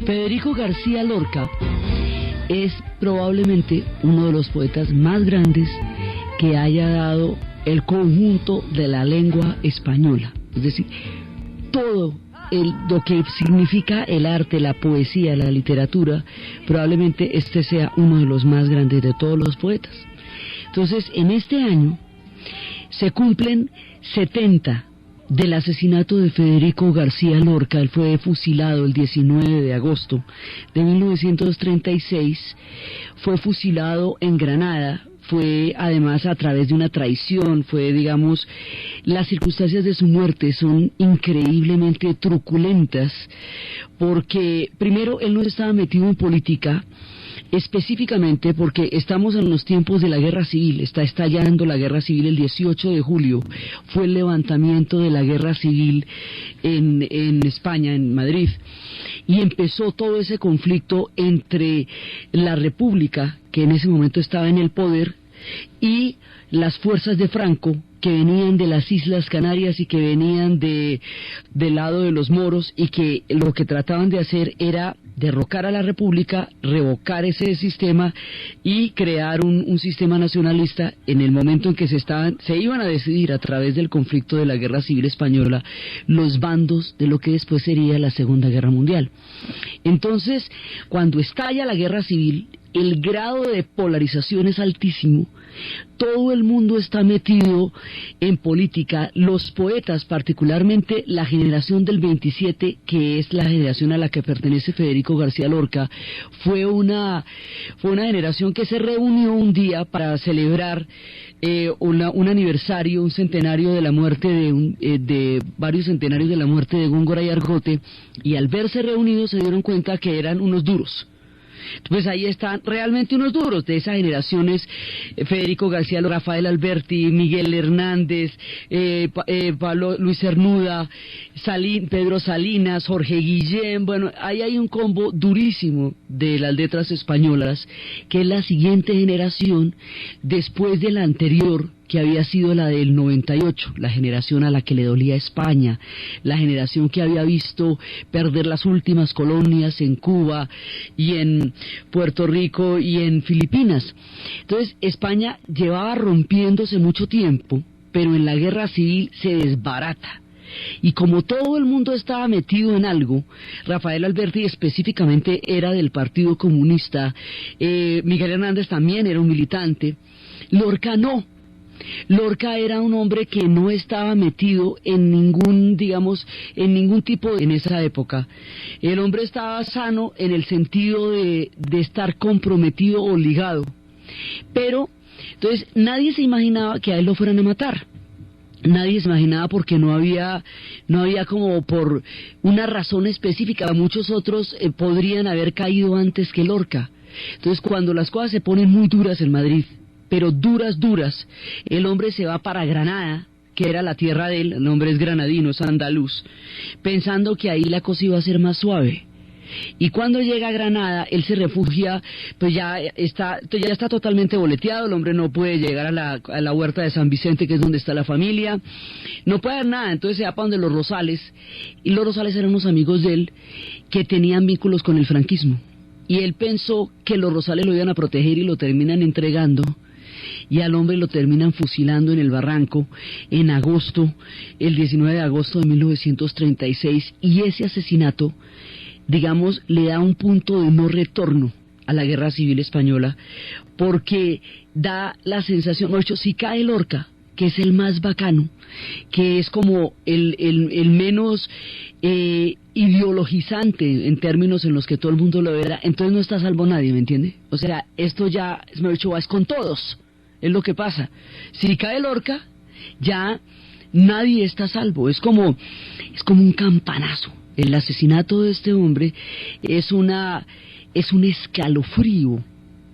Federico García Lorca es probablemente uno de los poetas más grandes que haya dado el conjunto de la lengua española. Es decir, todo lo que significa el arte, la poesía, la literatura, probablemente este sea uno de los más grandes de todos los poetas. Entonces, en este año se cumplen 70 del asesinato de Federico García Lorca. Él fue fusilado el 19 de agosto de 1936, fue fusilado en Granada. Fue además a través de una traición, digamos, las circunstancias de su muerte son increíblemente truculentas, porque primero él no estaba metido en política, específicamente porque estamos en los tiempos de la guerra civil, está estallando la guerra civil. El 18 de julio fue el levantamiento de la guerra civil en España, en Madrid, y empezó todo ese conflicto entre la República, que en ese momento estaba en el poder, y las fuerzas de Franco, que venían de las Islas Canarias y que venían del lado de los moros, y que lo que trataban de hacer era derrocar a la República, revocar ese sistema y crear un sistema nacionalista. En el momento en que se iban a decidir a través del conflicto de la Guerra Civil Española los bandos de lo que después sería la Segunda Guerra Mundial. Entonces, cuando estalla la Guerra Civil, el grado de polarización es altísimo, todo el mundo está metido en política. Los poetas, particularmente la generación del 27, que es la generación a la que pertenece Federico García Lorca, fue una generación que se reunió un día para celebrar un aniversario, un centenario de la muerte de varios centenarios de la muerte de Góngora y Argote, y al verse reunidos se dieron cuenta que eran unos duros. Pues ahí están realmente unos duros de esas generaciones: Federico García Lorca, Rafael Alberti, Miguel Hernández, Pablo Luis Cernuda, Pedro Salinas, Jorge Guillén. Bueno, ahí hay un combo durísimo de las letras españolas, que es la siguiente generación después de la anterior, que había sido la del 98, la generación a la que le dolía España, la generación que había visto perder las últimas colonias en Cuba y en Puerto Rico y en Filipinas. Entonces, España llevaba rompiéndose mucho tiempo, pero en la guerra civil se desbarata. Y como todo el mundo estaba metido en algo, Rafael Alberti específicamente era del Partido Comunista, Miguel Hernández también era un militante, Lorca no. Lorca era un hombre que no estaba metido en ningún tipo en esa época. El hombre estaba sano en el sentido de estar comprometido o ligado. Pero, entonces, nadie se imaginaba que a él lo fueran a matar. Nadie se imaginaba, porque no había como por una razón específica. Muchos otros podrían haber caído antes que Lorca. Entonces, cuando las cosas se ponen muy duras en Madrid, pero duras, el hombre se va para Granada, que era la tierra de él. El hombre es granadino, es andaluz, pensando que ahí la cosa iba a ser más suave. Y cuando llega a Granada, él se refugia, pues ya está totalmente boleteado. El hombre no puede llegar a la huerta de San Vicente, que es donde está la familia, no puede hacer nada. Entonces se va para donde los Rosales, y los Rosales eran unos amigos de él que tenían vínculos con el franquismo, y él pensó que los Rosales lo iban a proteger y lo terminan entregando, y al hombre lo terminan fusilando en el Barranco en agosto, el 19 de agosto de 1936, y ese asesinato, digamos, le da un punto de no retorno a la Guerra Civil Española, porque da la sensación, de hecho, si cae Lorca, que es el más bacano, que es como el menos ideologizante en términos en los que todo el mundo lo verá, entonces no está a salvo nadie, ¿me entiende? O sea, esto ya, me he dicho, es con todos. Es lo que pasa. Si cae Lorca, ya nadie está a salvo. Es como un campanazo. El asesinato de este hombre es un escalofrío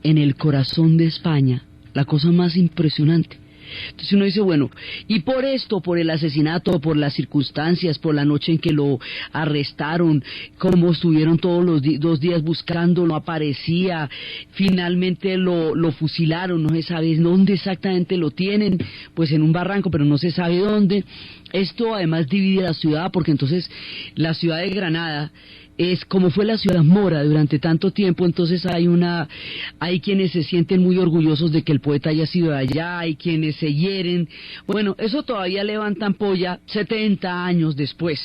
en el corazón de España, la cosa más impresionante. Entonces uno dice, bueno, y por esto, por el asesinato, por las circunstancias, por la noche en que lo arrestaron, como estuvieron todos los 2 días buscando, no aparecía, finalmente lo fusilaron, no se sabe dónde exactamente lo tienen, pues en un barranco, pero no se sabe dónde. Esto además divide la ciudad, porque entonces la ciudad de Granada es como fue la ciudad mora durante tanto tiempo, entonces hay quienes se sienten muy orgullosos de que el poeta haya sido de allá, hay quienes se hieren. Bueno, eso todavía levanta ampolla 70 años después.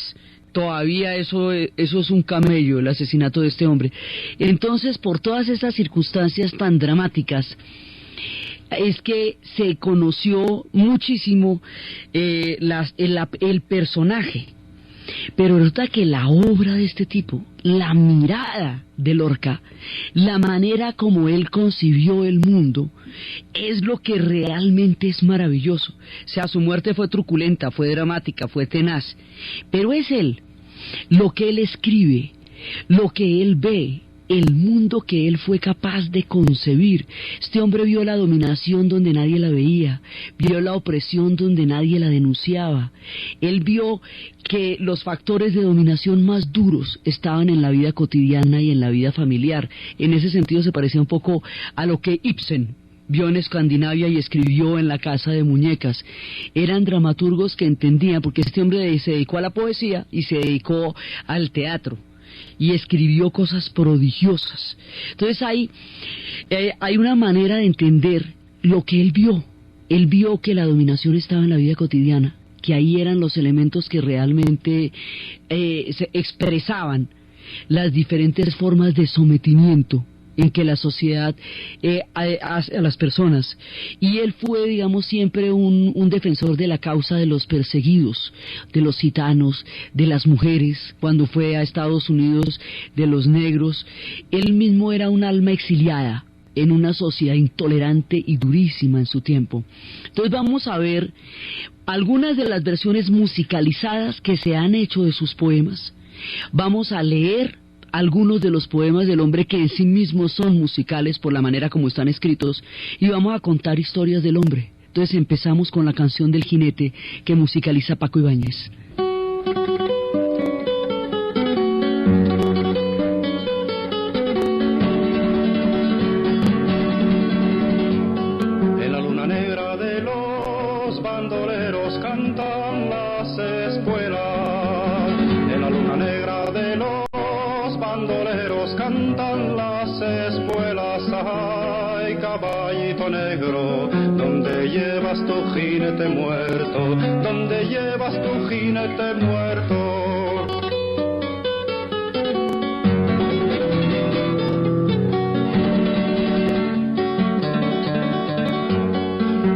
Todavía eso es un camello, el asesinato de este hombre. Entonces, por todas esas circunstancias tan dramáticas, es que se conoció muchísimo el personaje. Pero resulta que la obra de este tipo, la mirada de Lorca, la manera como él concibió el mundo, es lo que realmente es maravilloso. O sea, su muerte fue truculenta, fue dramática, fue tenaz, pero es él, lo que él escribe, lo que él ve, el mundo que él fue capaz de concebir. Este hombre vio la dominación donde nadie la veía, vio la opresión donde nadie la denunciaba. Él vio que los factores de dominación más duros estaban en la vida cotidiana y en la vida familiar. En ese sentido se parecía un poco a lo que Ibsen vio en Escandinavia y escribió en La casa de muñecas. Eran dramaturgos que entendían, porque este hombre se dedicó a la poesía y se dedicó al teatro, y escribió cosas prodigiosas. Entonces hay una manera de entender lo que él vio. Él vio que la dominación estaba en la vida cotidiana, que ahí eran los elementos que realmente se expresaban las diferentes formas de sometimiento en que la sociedad hace a las personas. Y él fue, digamos, siempre un defensor de la causa de los perseguidos, de los gitanos, de las mujeres, cuando fue a Estados Unidos, de los negros. Él mismo era un alma exiliada en una sociedad intolerante y durísima en su tiempo. Entonces vamos a ver algunas de las versiones musicalizadas que se han hecho de sus poemas. Vamos a leer algunos de los poemas del hombre que en sí mismos son musicales por la manera como están escritos, y vamos a contar historias del hombre. Entonces empezamos con la canción del jinete que musicaliza Paco Ibáñez. En la luna negra de los bandoleros cantan las espuelas. En la luna negra de los bandoleros cantan las espuelas. Ay, caballito negro, ¿dónde llevas tu jinete muerto? ¿Dónde llevas tu jinete muerto?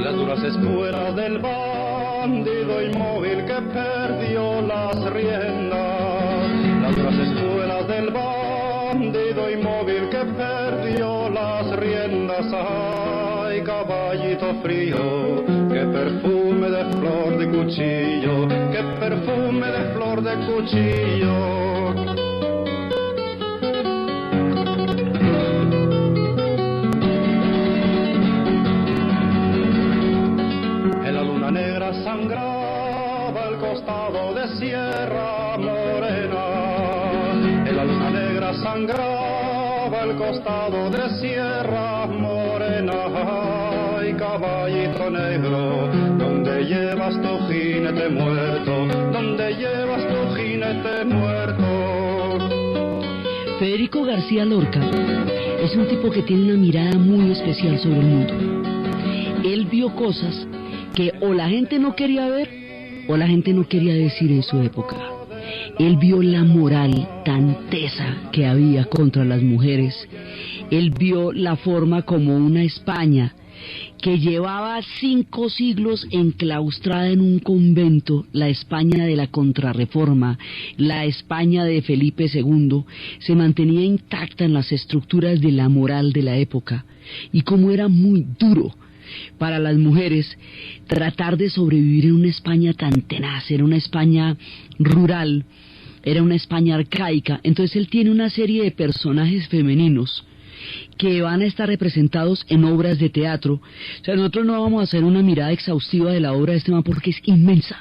Las duras espuelas del bandido inmóvil que perdió las riendas. Las duras espuelas del bandido inmóvil que perdió las riendas. Ay, caballito frío, qué perfume de flor de cuchillo, qué perfume de flor de cuchillo. En la luna negra sangraba el costado de Sierra Morena. En la luna negra sangraba el costado de Sierra Morena. Ay, caballito negro, ¿dónde llevas tu jinete muerto? ¿Dónde llevas tu jinete muerto? Federico García Lorca es un tipo que tiene una mirada muy especial sobre el mundo. Él vio cosas que o la gente no quería ver o la gente no quería decir en su época. Él vio la moral tan tesa que había contra las mujeres. Él vio la forma como una España que llevaba 5 siglos enclaustrada en un convento, la España de la Contrarreforma, la España de Felipe II, se mantenía intacta en las estructuras de la moral de la época, y como era muy duro para las mujeres tratar de sobrevivir en una España tan tenaz, era una España rural, era una España arcaica. Entonces él tiene una serie de personajes femeninos que van a estar representados en obras de teatro. O sea, nosotros no vamos a hacer una mirada exhaustiva de la obra de este man porque es inmensa.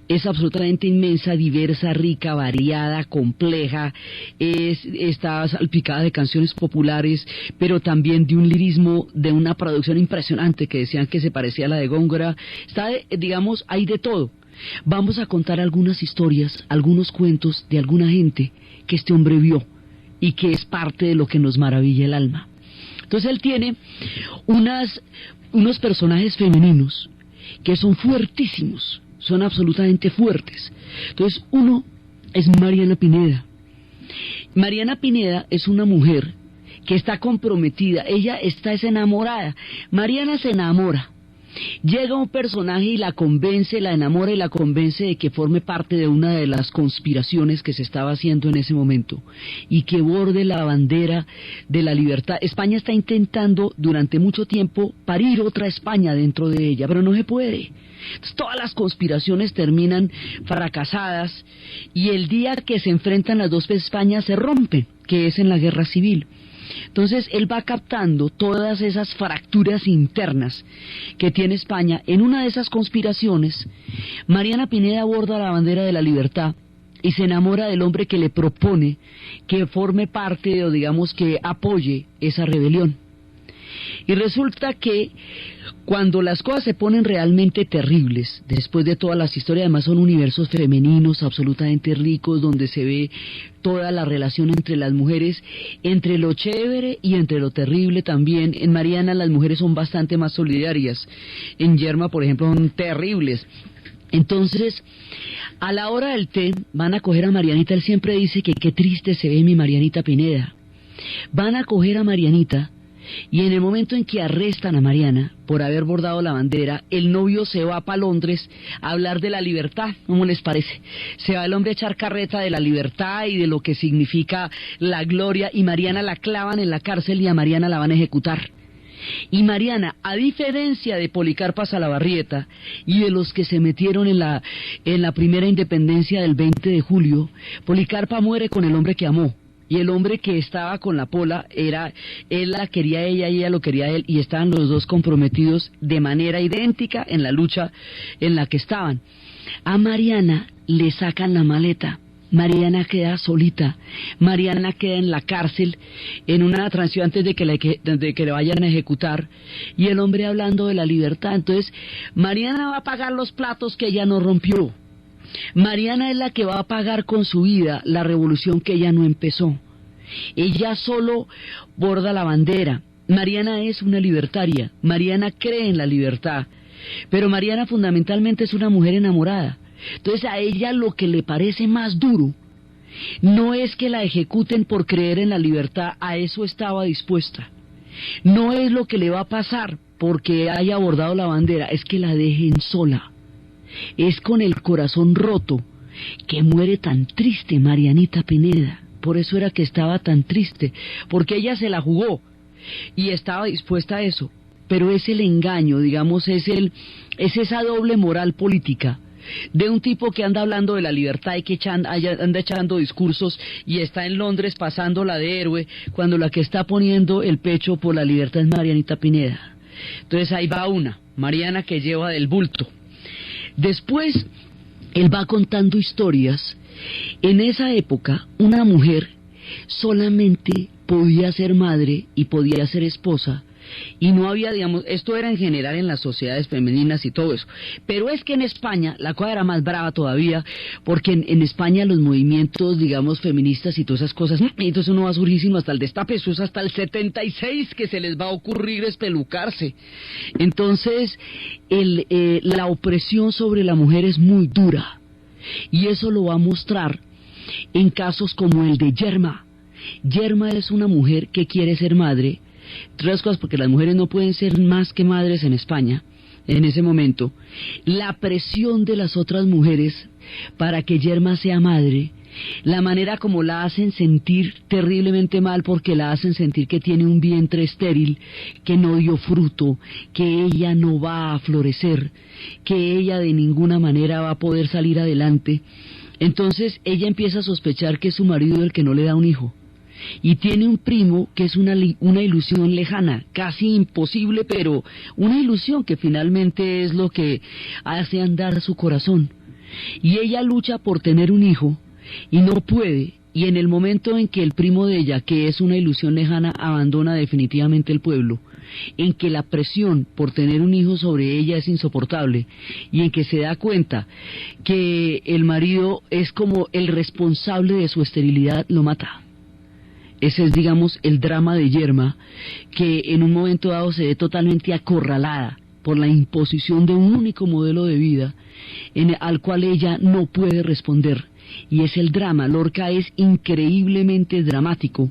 Es absolutamente inmensa, diversa, rica, variada, compleja, está salpicada de canciones populares, pero también de un lirismo, de una producción impresionante que decían que se parecía a la de Góngora. Está, digamos, hay de todo. vamos a contar algunas historias, algunos cuentos de alguna gente que este hombre vio y que es parte de lo que nos maravilla el alma. Entonces él tiene unos personajes femeninos que son fuertísimos, son absolutamente fuertes. Entonces uno es Mariana Pineda. Mariana Pineda es una mujer que está comprometida, ella está enamorada. Mariana se enamora. Llega un personaje y la convence, la enamora y la convence de que forme parte de una de las conspiraciones que se estaba haciendo en ese momento y que borde la bandera de la libertad. España está intentando durante mucho tiempo parir otra España dentro de ella, pero no se puede. Entonces, todas las conspiraciones terminan fracasadas y el día que se enfrentan las dos Españas se rompen, que es en la guerra civil. Entonces él va captando todas esas fracturas internas que tiene España. En una de esas conspiraciones, Mariana Pineda aborda la bandera de la libertad y se enamora del hombre que le propone que forme parte o digamos que apoye esa rebelión. Y resulta que cuando las cosas se ponen realmente terribles, después de todas las historias, además son universos femeninos absolutamente ricos, donde se ve toda la relación entre las mujeres, entre lo chévere y entre lo terrible también. En Mariana las mujeres son bastante más solidarias, en Yerma, por ejemplo, son terribles. Entonces, a la hora del té, van a coger a Marianita, él siempre dice que qué triste se ve mi Marianita Pineda. Van a coger a Marianita, y en el momento en que arrestan a Mariana por haber bordado la bandera, el novio se va para Londres a hablar de la libertad. ¿Cómo les parece? Se va el hombre a echar carreta de la libertad y de lo que significa la gloria, y Mariana la clavan en la cárcel y a Mariana la van a ejecutar. Y Mariana, a diferencia de Policarpa Salabarrieta y de los que se metieron en la primera independencia del 20 de julio, Policarpa muere con el hombre que amó. Y el hombre que estaba con la Pola él la quería a ella y ella lo quería a él, y estaban los dos comprometidos de manera idéntica en la lucha en la que estaban. A Mariana le sacan la maleta, Mariana queda solita, Mariana queda en la cárcel, en una transición antes de que le vayan a ejecutar, y el hombre hablando de la libertad. Entonces, Mariana va a pagar los platos que ella no rompió. Mariana es la que va a pagar con su vida la revolución que ella no empezó. Ella solo borda la bandera. Mariana es una libertaria, Mariana cree en la libertad, pero Mariana fundamentalmente es una mujer enamorada. Entonces a ella lo que le parece más duro no es que la ejecuten por creer en la libertad, a eso estaba dispuesta. No es lo que le va a pasar porque haya bordado la bandera, es que la dejen sola. Es con el corazón roto que muere tan triste Marianita Pineda. Por eso era que estaba tan triste, porque ella se la jugó y estaba dispuesta a eso. Pero es el engaño, digamos, es esa doble moral política de un tipo que anda hablando de la libertad y que anda echando discursos y está en Londres pasándola de héroe, cuando la que está poniendo el pecho por la libertad es Marianita Pineda. Entonces ahí va una, Mariana que lleva del bulto. Después, él va contando historias. En esa época, una mujer solamente podía ser madre y podía ser esposa, y no había, digamos, esto era en general en las sociedades femeninas y todo eso, pero es que en España la cosa era más brava todavía, porque en España los movimientos, digamos, feministas y todas esas cosas, entonces uno va surgísimo hasta el destape, eso es hasta el 76 que se les va a ocurrir espelucarse. Entonces la opresión sobre la mujer es muy dura, y eso lo va a mostrar en casos como el de Yerma. Yerma es una mujer que quiere ser madre, tres cosas, porque las mujeres no pueden ser más que madres en España en ese momento. La presión de las otras mujeres para que Yerma sea madre, la manera como la hacen sentir terriblemente mal, porque la hacen sentir que tiene un vientre estéril, que no dio fruto, que ella no va a florecer, que ella de ninguna manera va a poder salir adelante. Entonces ella empieza a sospechar que es su marido el que no le da un hijo, y tiene un primo que es una ilusión lejana, casi imposible, pero una ilusión que finalmente es lo que hace andar su corazón. Y ella lucha por tener un hijo y no puede, y en el momento en que el primo de ella, que es una ilusión lejana, abandona definitivamente el pueblo, en que la presión por tener un hijo sobre ella es insoportable, y en que se da cuenta que el marido es como el responsable de su esterilidad, lo mata. Ese es, digamos, el drama de Yerma, que en un momento dado se ve totalmente acorralada por la imposición de un único modelo de vida al cual ella no puede responder. Y es el drama. Lorca es increíblemente dramático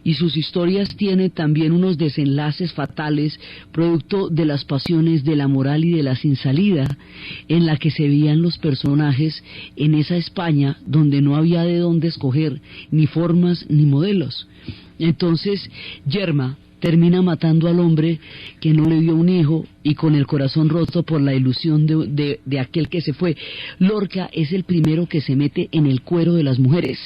y sus historias tienen también unos desenlaces fatales, producto de las pasiones, de la moral y de la sin salida en la que se veían los personajes en esa España donde no había de dónde escoger ni formas ni modelos. Entonces Yerma termina matando al hombre que no le dio un hijo y con el corazón roto por la ilusión de aquel que se fue. Lorca es el primero que se mete en el cuero de las mujeres,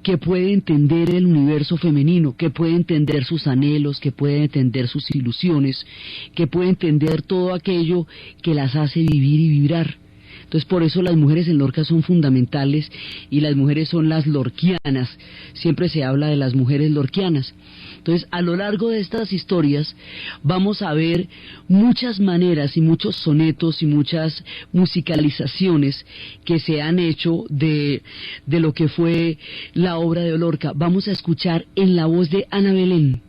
que puede entender el universo femenino, que puede entender sus anhelos, que puede entender sus ilusiones, que puede entender todo aquello que las hace vivir y vibrar. Entonces por eso las mujeres en Lorca son fundamentales y las mujeres son las lorquianas. Siempre se habla de las mujeres lorquianas. Entonces a lo largo de estas historias vamos a ver muchas maneras y muchos sonetos y muchas musicalizaciones que se han hecho de lo que fue la obra de Lorca. Vamos a escuchar en la voz de Ana Belén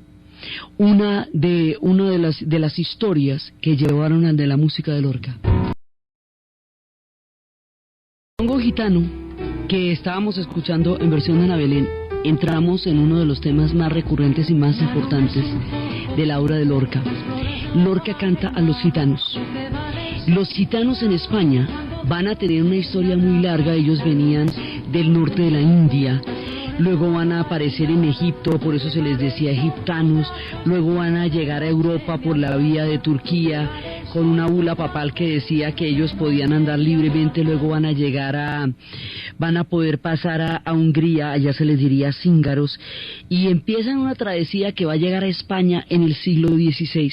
una de las historias que llevaron al de la música de Lorca. El Congo Gitano, que estábamos escuchando en versión de Ana Belén, entramos en uno de los temas más recurrentes y más importantes de la obra de Lorca. Lorca canta a los gitanos. Los gitanos en España van a tener una historia muy larga. Ellos venían del norte de la India, luego van a aparecer en Egipto, por eso se les decía egiptanos, luego van a llegar a Europa por la vía de Turquía, con una bula papal que decía que ellos podían andar libremente, luego van a poder pasar a Hungría, allá se les diría cíngaros, y empiezan una travesía que va a llegar a España en el siglo XVI.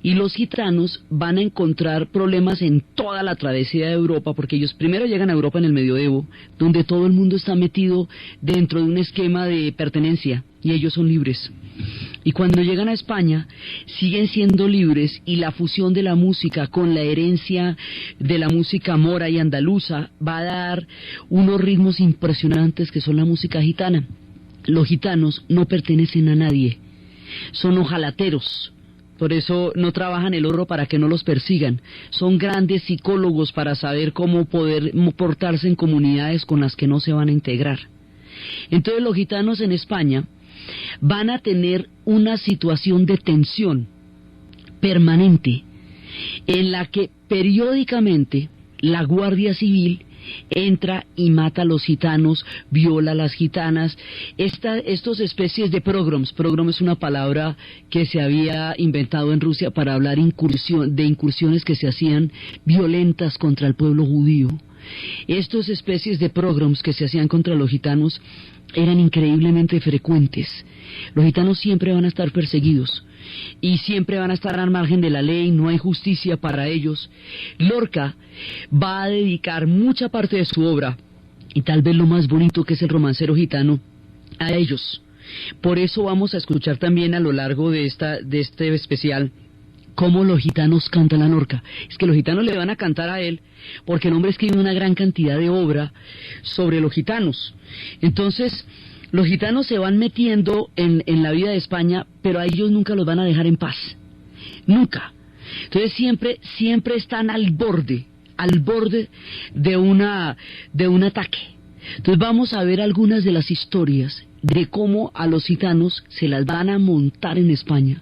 Y los gitanos van a encontrar problemas en toda la travesía de Europa, porque ellos primero llegan a Europa en el medioevo, donde todo el mundo está metido dentro de un esquema de pertenencia, y ellos son libres. Y cuando llegan a España, siguen siendo libres, y la fusión de la música con la herencia de la música mora y andaluza va a dar unos ritmos impresionantes que son la música gitana. Los gitanos no pertenecen a nadie, son ojalateros. Por eso no trabajan el oro para que no los persigan. Son grandes psicólogos para saber cómo poder portarse en comunidades con las que no se van a integrar. Entonces los gitanos en España van a tener una situación de tensión permanente en la que periódicamente la Guardia Civil entra y mata a los gitanos, viola a las gitanas. Estos especies de pogroms, pogrom es una palabra que se había inventado en Rusia para hablar de incursiones que se hacían violentas contra el pueblo judío. Estas especies de pogroms que se hacían contra los gitanos eran increíblemente frecuentes. Los gitanos siempre van a estar perseguidos y siempre van a estar al margen de la ley, no hay justicia para ellos. Lorca va a dedicar mucha parte de su obra, y tal vez lo más bonito que es el romancero gitano, a ellos. Por eso vamos a escuchar también a lo largo de este especial cómo los gitanos cantan a Lorca. Es que los gitanos le van a cantar a él porque el hombre escribe una gran cantidad de obra sobre los gitanos. Entonces los gitanos se van metiendo en la vida de España, pero a ellos nunca los van a dejar en paz, nunca. Entonces siempre están al borde de un ataque. Entonces vamos a ver algunas de las historias de cómo a los gitanos se las van a montar en España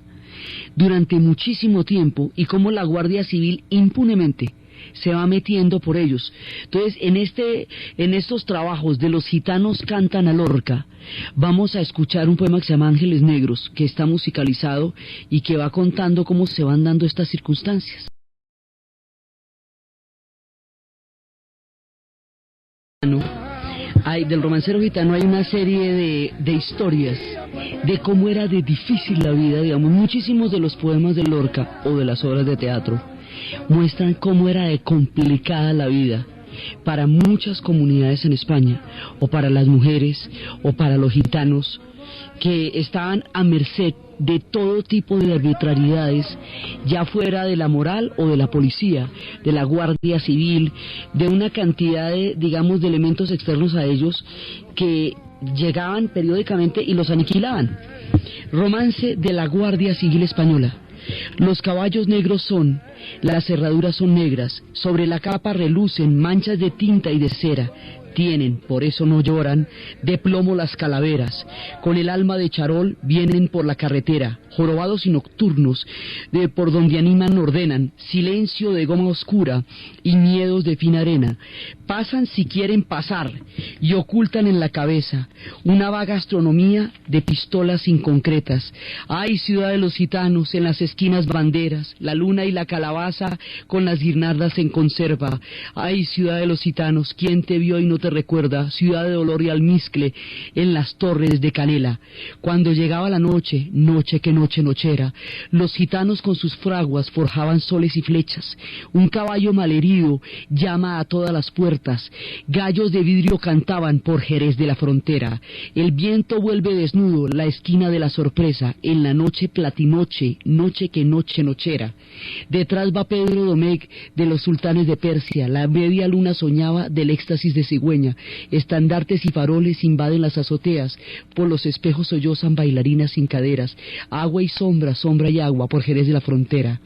durante muchísimo tiempo, y cómo la Guardia Civil impunemente se va metiendo por ellos. Entonces en estos trabajos de los gitanos cantan a Lorca, vamos a escuchar un poema que se llama Ángeles Negros, que está musicalizado y que va contando cómo se van dando estas circunstancias. Del romancero gitano hay una serie de historias de cómo era de difícil la vida, digamos. Muchísimos de los poemas de Lorca o de las obras de teatro muestran cómo era de complicada la vida para muchas comunidades en España, o para las mujeres, o para los gitanos, que estaban a merced de todo tipo de arbitrariedades, ya fuera de la moral o de la policía, de la Guardia Civil, de una cantidad de, digamos, de elementos externos a ellos que llegaban periódicamente y los aniquilaban. Romance de la Guardia Civil Española. Los caballos negros son, las cerraduras son negras, sobre la capa relucen manchas de tinta y de cera. Tienen, por eso no lloran, de plomo las calaveras, con el alma de charol vienen por la carretera, jorobados y nocturnos, de por donde animan ordenan, silencio de goma oscura y miedos de fina arena, pasan si quieren pasar, y ocultan en la cabeza una vaga astronomía de pistolas inconcretas. Ay, ciudad de los gitanos, en las esquinas banderas, la luna y la calabaza con las guirnaldas en conserva. Ay, ciudad de los gitanos, ¿quién te vio y no te recuerda? Ciudad de dolor y almizcle en las torres de canela. Cuando llegaba la noche, noche que noche nochera, los gitanos con sus fraguas forjaban soles y flechas. Un caballo malherido llama a todas las puertas. Gallos de vidrio cantaban por Jerez de la Frontera. El viento vuelve desnudo la esquina de la sorpresa. En la noche platinoche, noche que noche nochera. Detrás va Pedro Domecq de los sultanes de Persia. La media luna soñaba del éxtasis de cigüeña. Estandartes y faroles invaden las azoteas. Por los espejos sollozan bailarinas sin caderas. Agua y sombra, sombra y agua por Jerez de la Frontera.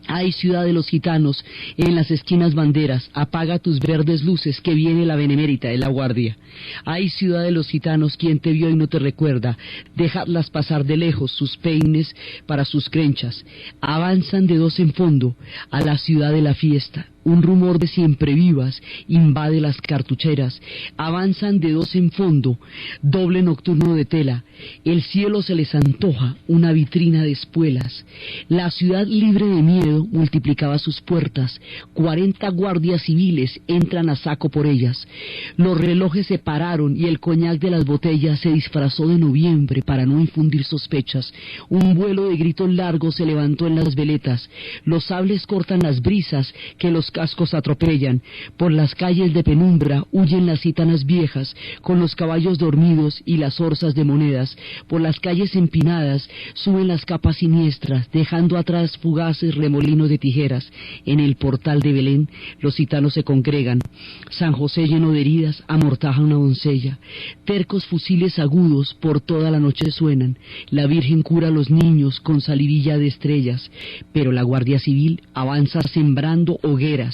Ay, ciudad de los gitanos, en las esquinas banderas, apaga tus verdes luces, que viene la benemérita de la guardia. Ay, ciudad de los gitanos, quien te vio y no te recuerda, dejadlas pasar de lejos sus peines para sus crenchas. Avanzan de dos en fondo a la ciudad de la fiesta. Un rumor de siempre vivas invade las cartucheras. Avanzan de dos en fondo, doble nocturno de tela. El cielo se les antoja una vitrina de espuelas. La ciudad libre de miedo multiplicaba sus puertas. 40 guardias civiles entran a saco por ellas. Los relojes se pararon y el coñac de las botellas se disfrazó de noviembre para no infundir sospechas. Un vuelo de gritos largos se levantó en las veletas. Los sables cortan las brisas que los cascos atropellan. Por las calles de penumbra huyen las gitanas viejas con los caballos dormidos y las orzas de monedas. Por las calles empinadas suben las capas siniestras, dejando atrás fugaces remolinos de tijeras. En el portal de Belén los gitanos se congregan. San José, lleno de heridas, amortaja una doncella. Tercos fusiles agudos por toda la noche suenan. La Virgen cura a los niños con salivilla de estrellas. Pero la Guardia Civil avanza sembrando hogueras.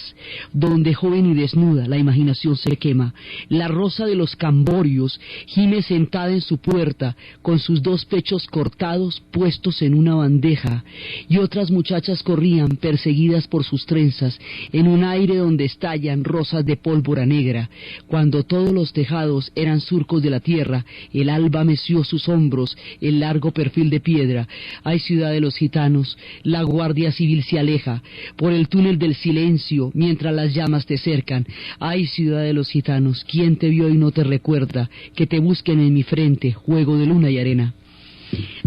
Donde joven y desnuda la imaginación se quema. La rosa de los camborios gime sentada en su puerta, con sus dos pechos cortados puestos en una bandeja, y otras muchachas corrían perseguidas por sus trenzas, en un aire donde estallan rosas de pólvora negra. Cuando todos los tejados eran surcos de la tierra, el alba meció sus hombros, el largo perfil de piedra. Ay, ciudad de los gitanos, la Guardia Civil se aleja por el túnel del silencio, mientras las llamas te cercan. Ay, ciudad de los gitanos, ¿quién te vio y no te recuerda? Que te busquen en mi frente, juego de luna y arena.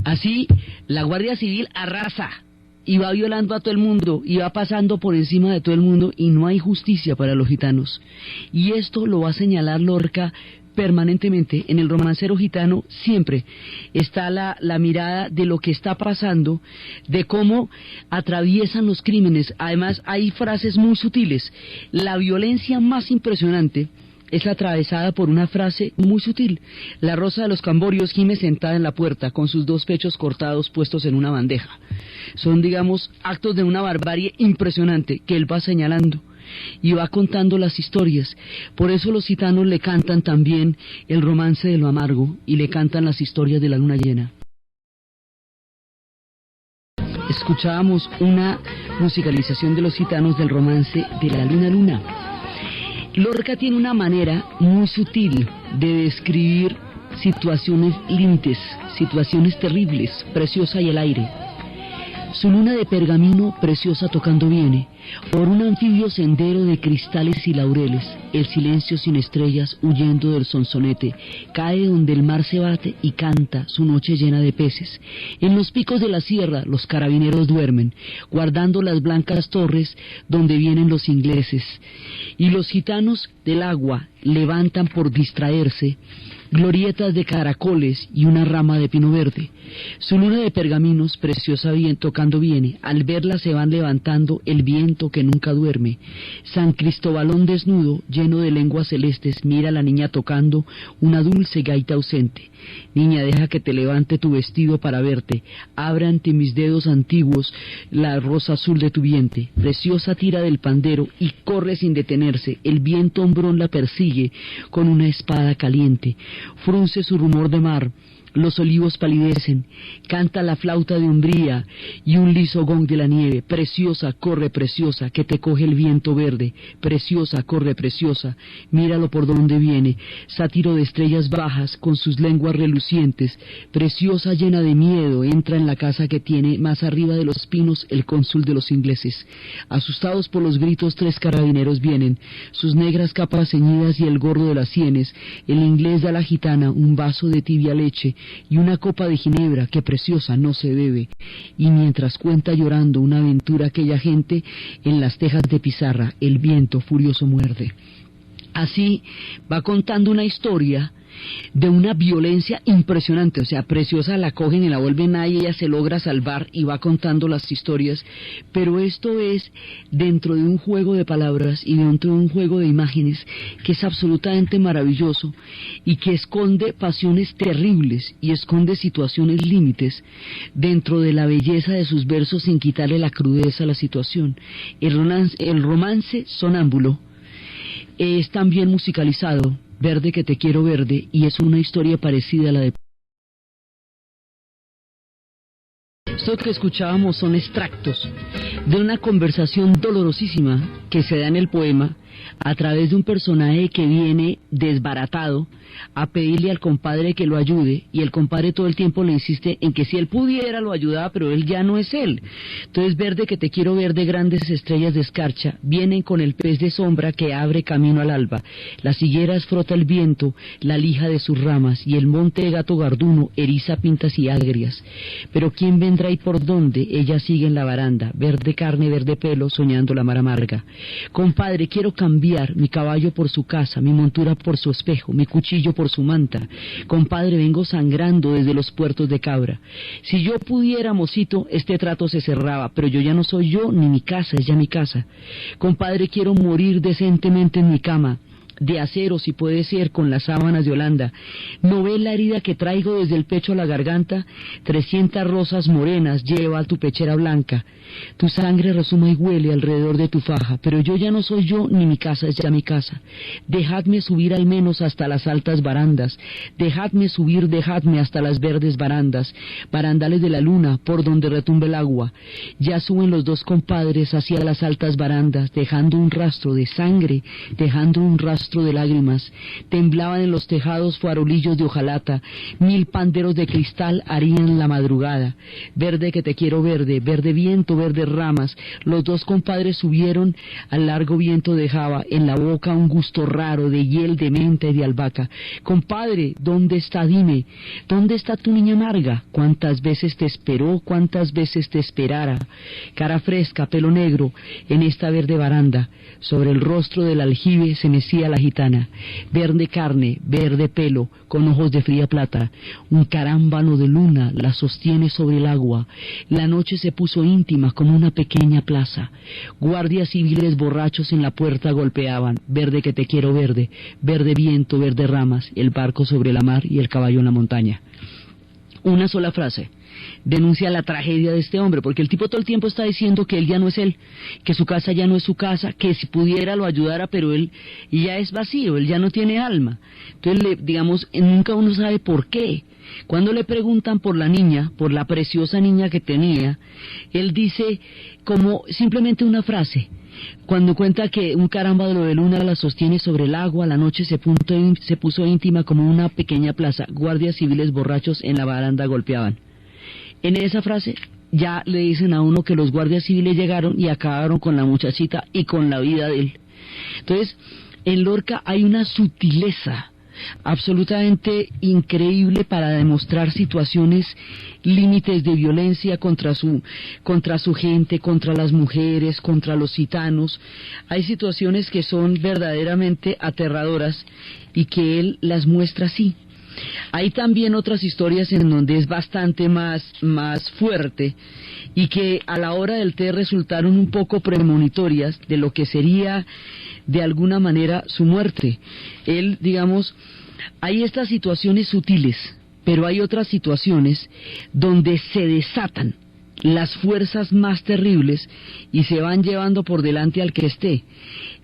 Así, la Guardia Civil arrasa y va violando a todo el mundo y va pasando por encima de todo el mundo, y no hay justicia para los gitanos. Y esto lo va a señalar Lorca permanentemente. En el romancero gitano siempre está la mirada de lo que está pasando, de cómo atraviesan los crímenes. Además hay frases muy sutiles. La violencia más impresionante es atravesada por una frase muy sutil. La rosa de los camborios gime sentada en la puerta, con sus dos pechos cortados puestos en una bandeja. Son, digamos, actos de una barbarie impresionante que él va señalando y va contando las historias. Por eso los gitanos le cantan también el romance de lo amargo y le cantan las historias de la luna llena. Escuchábamos una musicalización de los gitanos del romance de la luna luna. Lorca tiene una manera muy sutil de describir situaciones límites, situaciones terribles, Preciosa y el aire. Su luna de pergamino preciosa tocando viene, por un anfibio sendero de cristales y laureles. el silencio sin estrellas huyendo del sonsonete, cae donde el mar se bate y canta su noche llena de peces. En los picos de la sierra los carabineros duermen, guardando las blancas torres donde vienen los ingleses, y los gitanos del agua levantan por distraerse glorietas de caracoles y una rama de pino verde. Su luna de pergaminos preciosa bien tocando viene, al verla se van levantando el viento que nunca duerme. San Cristóbalón desnudo, lleno de lenguas celestes, mira a la niña tocando una dulce gaita ausente. Niña, deja que te levante tu vestido para verte, abre ante mis dedos antiguos la rosa azul de tu vientre. Preciosa tira del pandero y corre sin detenerse, el viento hombrón la persigue con una espada caliente. Frunce su rumor de mar, los olivos palidecen, canta la flauta de Umbría y un liso gong de la nieve. Preciosa, corre preciosa, que te coge el viento verde. Preciosa, corre preciosa, míralo por donde viene, sátiro de estrellas bajas con sus lenguas relucientes. Preciosa, llena de miedo, entra en la casa que tiene más arriba de los pinos el cónsul de los ingleses. Asustados por los gritos, 3 carabineros vienen, sus negras capas ceñidas y el gorro de las sienes. El inglés da a la gitana un vaso de tibia leche y una copa de ginebra que preciosa no se bebe, y mientras cuenta llorando una aventura aquella gente, en las tejas de pizarra el viento furioso muerde. Así va contando una historia de una violencia impresionante. O sea, Preciosa la cogen y la vuelven ahí, ella se logra salvar y va contando las historias, pero esto es dentro de un juego de palabras y dentro de un juego de imágenes que es absolutamente maravilloso y que esconde pasiones terribles y esconde situaciones límites dentro de la belleza de sus versos sin quitarle la crudeza a la situación. El romance sonámbulo es también musicalizado, Verde que te quiero verde, y es una historia parecida a la de... Esto que escuchábamos son extractos de una conversación dolorosísima que se da en el poema a través de un personaje que viene desbaratado a pedirle al compadre que lo ayude, y el compadre todo el tiempo le insiste en que si él pudiera lo ayudaba, pero él ya no es él. Entonces, verde que te quiero ver de grandes estrellas de escarcha, vienen con el pez de sombra que abre camino al alba. Las higueras frota el viento, la lija de sus ramas, y el monte de gato garduno eriza pintas y agrias. Pero ¿quién vendrá y por dónde? Ella sigue en la baranda, verde carne, verde pelo, soñando la mar amarga. Compadre, quiero cambiar mi caballo por su casa, mi montura por su espejo, mi cuchillo por su manta. Compadre, vengo sangrando desde los puertos de Cabra. Si yo pudiera, mocito, este trato se cerraba, pero yo ya no soy yo, ni mi casa es ya mi casa. Compadre, quiero morir decentemente en mi cama, de acero si puede ser, con las sábanas de Holanda. ¿No ves la herida que traigo desde el pecho a la garganta? 300 rosas morenas lleva a tu pechera blanca. Tu sangre resuma y huele alrededor de tu faja, pero yo ya no soy yo, ni mi casa es ya mi casa. Dejadme subir al menos hasta las altas barandas, dejadme subir, dejadme hasta las verdes barandas, barandales de la luna, por donde retumba el agua. Ya suben los 2 compadres hacia las altas barandas, dejando un rastro de sangre, dejando un rastro de lágrimas. Temblaban en los tejados farolillos de hojalata, 1000 panderos de cristal harían la madrugada. Verde que te quiero verde, verde viento, verde ramas. Los 2 compadres subieron, al largo viento dejaba en la boca un gusto raro de hiel, de menta y de albahaca. Compadre, ¿dónde está? Dime, ¿dónde está tu niña amarga? ¿Cuántas veces te esperó? ¿Cuántas veces te esperara? Cara fresca, pelo negro, en esta verde baranda, sobre el rostro del aljibe se mecía la gitana, verde carne, verde pelo, con ojos de fría plata, un carámbano de luna la sostiene sobre el agua. La noche se puso íntima como una pequeña plaza, guardias civiles borrachos en la puerta golpeaban, verde que te quiero verde, verde viento, verde ramas, el barco sobre la mar y el caballo en la montaña. Una sola frase denuncia la tragedia de este hombre, porque el tipo todo el tiempo está diciendo que él ya no es él, que su casa ya no es su casa, que si pudiera lo ayudara, pero él ya es vacío, él ya no tiene alma. Entonces, digamos, nunca uno sabe por qué. Cuando le preguntan por la niña, por la preciosa niña que tenía, él dice como simplemente una frase. Cuando cuenta que un carámbano de luna la sostiene sobre el agua, la noche se puso íntima como una pequeña plaza, guardias civiles borrachos en la baranda golpeaban. En esa frase ya le dicen a uno que los guardias civiles llegaron y acabaron con la muchachita y con la vida de él. Entonces, En Lorca hay una sutileza absolutamente increíble para demostrar situaciones límites de violencia contra su gente, contra las mujeres, contra los gitanos. Hay situaciones que son verdaderamente aterradoras y que él las muestra así. Hay también otras historias en donde es bastante más fuerte y que a la hora del té resultaron un poco premonitorias de lo que sería de alguna manera su muerte. Él, digamos, hay estas situaciones sutiles, pero hay otras situaciones donde se desatan las fuerzas más terribles y se van llevando por delante al que esté.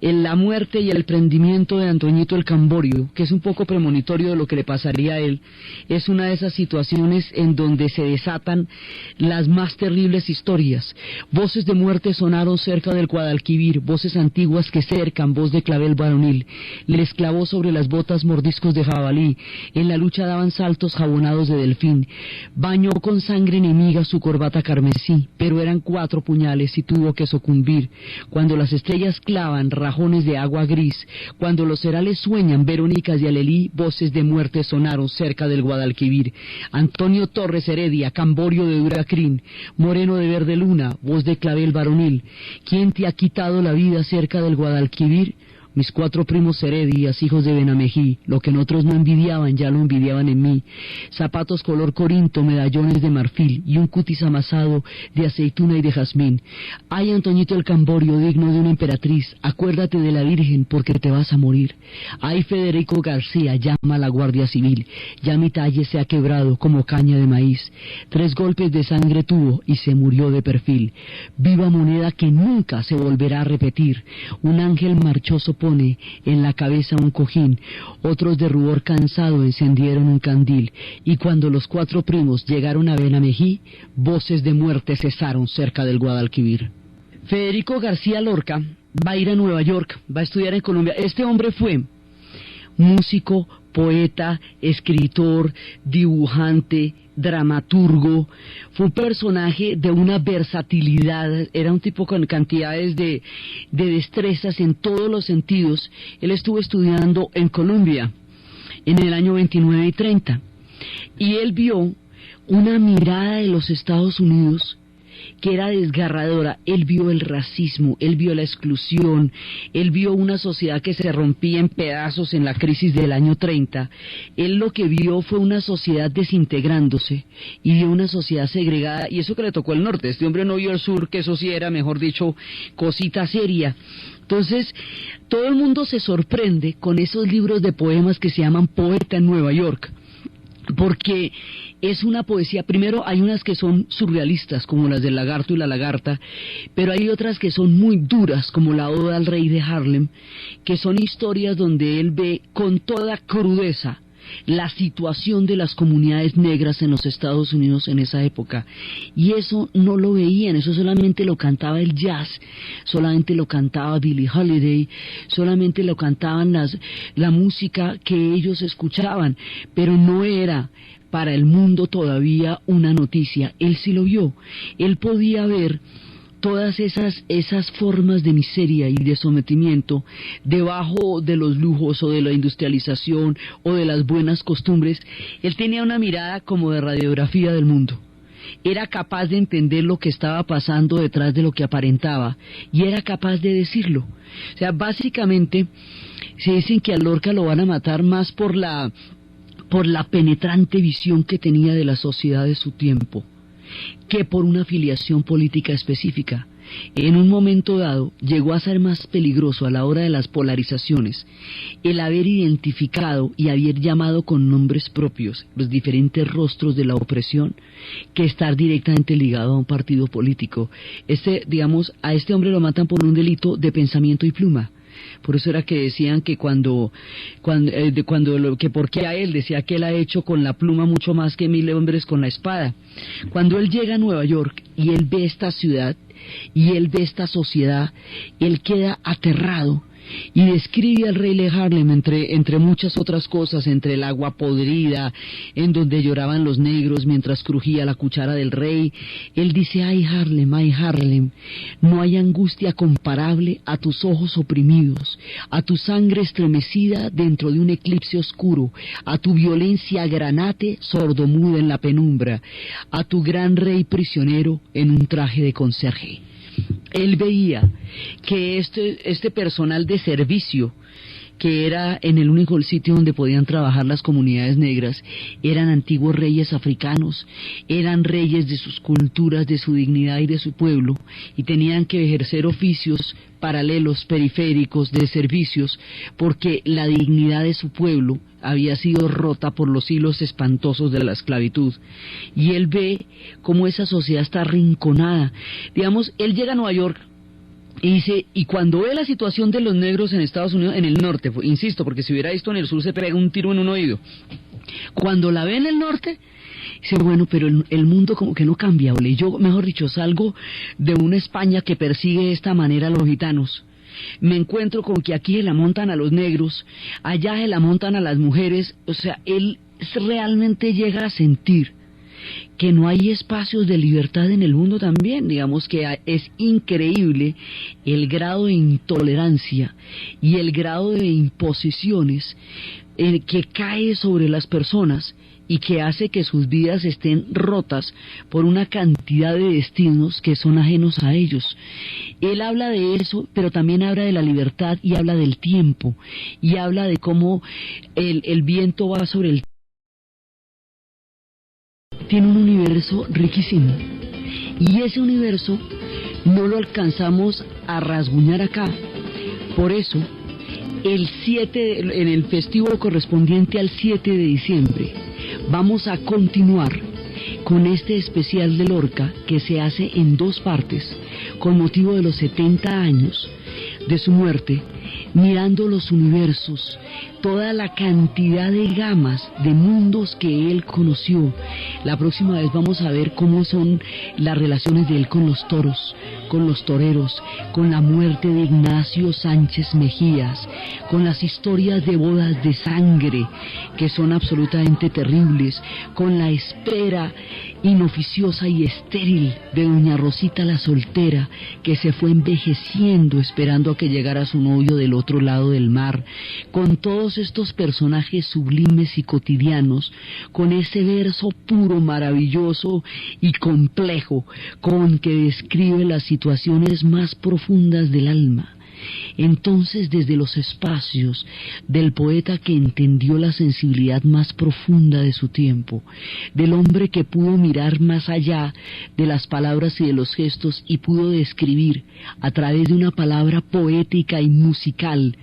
En la muerte y el prendimiento de Antoñito el Camborio, que es un poco premonitorio de lo que le pasaría a él, es una de esas situaciones en donde se desatan las más terribles historias. Voces de muerte sonaron cerca del Guadalquivir, voces antiguas que cercan, voz de clavel varonil. Les clavó sobre las botas mordiscos de jabalí, en la lucha daban saltos jabonados de delfín. Bañó con sangre enemiga su corbata carmesí, pero eran 4 puñales y tuvo que sucumbir. Cuando las estrellas clavan rajones de agua gris, cuando los herales sueñan Verónicas y Alelí, voces de muerte sonaron cerca del Guadalquivir. Antonio Torres Heredia, Camborio de Duracrín, moreno de verde luna, voz de clavel varonil. ¿Quién te ha quitado la vida cerca del Guadalquivir? Mis 4 primos Heredias, hijos de Benamejí, lo que en otros no envidiaban, ya lo envidiaban en mí. Zapatos color corinto, medallones de marfil y un cutis amasado de aceituna y de jazmín. Ay, Antoñito el Camborio, digno de una emperatriz, acuérdate de la Virgen porque te vas a morir. Ay, Federico García, llama a la Guardia Civil, ya mi talle se ha quebrado como caña de maíz. 3 golpes de sangre tuvo y se murió de perfil. Viva moneda que nunca se volverá a repetir. Un ángel marchoso pone en la cabeza un cojín, otros de rubor cansado encendieron un candil, y cuando los 4 primos llegaron a Benamejí, voces de muerte cesaron cerca del Guadalquivir. Federico García Lorca va a ir a Nueva York, va a estudiar en Colombia. Este hombre fue músico, poeta, escritor, dibujante, dramaturgo, fue un personaje de una versatilidad, era un tipo con cantidades de destrezas en todos los sentidos. Él estuvo estudiando en Colombia en el año 29 y 30, y él vio una mirada de los Estados Unidos que era desgarradora. Él vio el racismo, él vio la exclusión, él vio una sociedad que se rompía en pedazos en la crisis del año 30. Él lo que vio fue una sociedad desintegrándose y vio una sociedad segregada, y eso que le tocó el norte. Este hombre no vio el sur, que eso sí era, mejor dicho, cosita seria. Entonces, todo el mundo se sorprende con esos libros de poemas que se llaman Poeta en Nueva York, porque es una poesía. Primero, hay unas que son surrealistas, como las del Lagarto y la Lagarta, pero hay otras que son muy duras, como la Oda al Rey de Harlem, que son historias donde él ve con toda crudeza la situación de las comunidades negras en los Estados Unidos en esa época, y eso no lo veían, eso solamente lo cantaba el jazz, solamente lo cantaba Billie Holiday, solamente lo cantaban la música que ellos escuchaban, pero no era para el mundo todavía una noticia. Él sí lo vio, él podía ver todas esas formas de miseria y de sometimiento debajo de los lujos o de la industrialización o de las buenas costumbres. Él tenía una mirada como de radiografía del mundo. Era capaz de entender lo que estaba pasando detrás de lo que aparentaba y era capaz de decirlo. O sea, básicamente se dicen que a Lorca lo van a matar más por la penetrante visión que tenía de la sociedad de su tiempo, que por una afiliación política específica. En un momento dado llegó a ser más peligroso a la hora de las polarizaciones el haber identificado y haber llamado con nombres propios los diferentes rostros de la opresión que estar directamente ligado a un partido político. A este hombre lo matan por un delito de pensamiento y pluma. Por eso era que decían que que porque a él decía que él ha hecho con la pluma mucho más que 1000 hombres con la espada. Cuando él llega a Nueva York y él ve esta ciudad y él ve esta sociedad, él queda aterrado y describe al rey de Harlem entre muchas otras cosas, entre el agua podrida, en donde lloraban los negros mientras crujía la cuchara del rey. Él dice: ay Harlem, no hay angustia comparable a tus ojos oprimidos, a tu sangre estremecida dentro de un eclipse oscuro, a tu violencia granate sordomuda en la penumbra, a tu gran rey prisionero en un traje de conserje. Él veía que este personal de servicio, que era en el único sitio donde podían trabajar las comunidades negras, eran antiguos reyes africanos, eran reyes de sus culturas, de su dignidad y de su pueblo, y tenían que ejercer oficios paralelos, periféricos, de servicios, porque la dignidad de su pueblo había sido rota por los hilos espantosos de la esclavitud. Y él ve cómo esa sociedad está arrinconada. Digamos, él llega a Nueva York y dice, y cuando ve la situación de los negros en Estados Unidos, en el norte, insisto, porque si hubiera visto en el sur se pega un tiro en un oído, cuando la ve en el norte, dice, bueno, pero el mundo como que no cambia, ole. Yo, mejor dicho, salgo de una España que persigue de esta manera a los gitanos, me encuentro con que aquí se la montan a los negros, allá se la montan a las mujeres. O sea, él realmente llega a sentir que no hay espacios de libertad en el mundo también. Digamos que es increíble el grado de intolerancia y el grado de imposiciones que cae sobre las personas y que hace que sus vidas estén rotas por una cantidad de destinos que son ajenos a ellos. Él habla de eso, pero también habla de la libertad y habla del tiempo y habla de cómo el viento va sobre el... Tiene un universo riquísimo y ese universo no lo alcanzamos a rasguñar acá. Por eso, el 7, en el festivo correspondiente al 7 de diciembre, vamos a continuar con este especial de Lorca que se hace en 2 partes con motivo de los 70 años de su muerte, mirando los universos, toda la cantidad de gamas de mundos que él conoció. La próxima vez vamos a ver cómo son las relaciones de él con los toros, con los toreros, con la muerte de Ignacio Sánchez Mejías, con las historias de bodas de sangre que son absolutamente terribles, con la espera inoficiosa y estéril de doña Rosita la soltera, que se fue envejeciendo esperando a que llegara su novio del otro lado del mar, con todos estos personajes sublimes y cotidianos, con ese verso puro, maravilloso y complejo con que describe las situaciones más profundas del alma. Entonces, desde los espacios del poeta que entendió la sensibilidad más profunda de su tiempo, del hombre que pudo mirar más allá de las palabras y de los gestos y pudo describir a través de una palabra poética y musical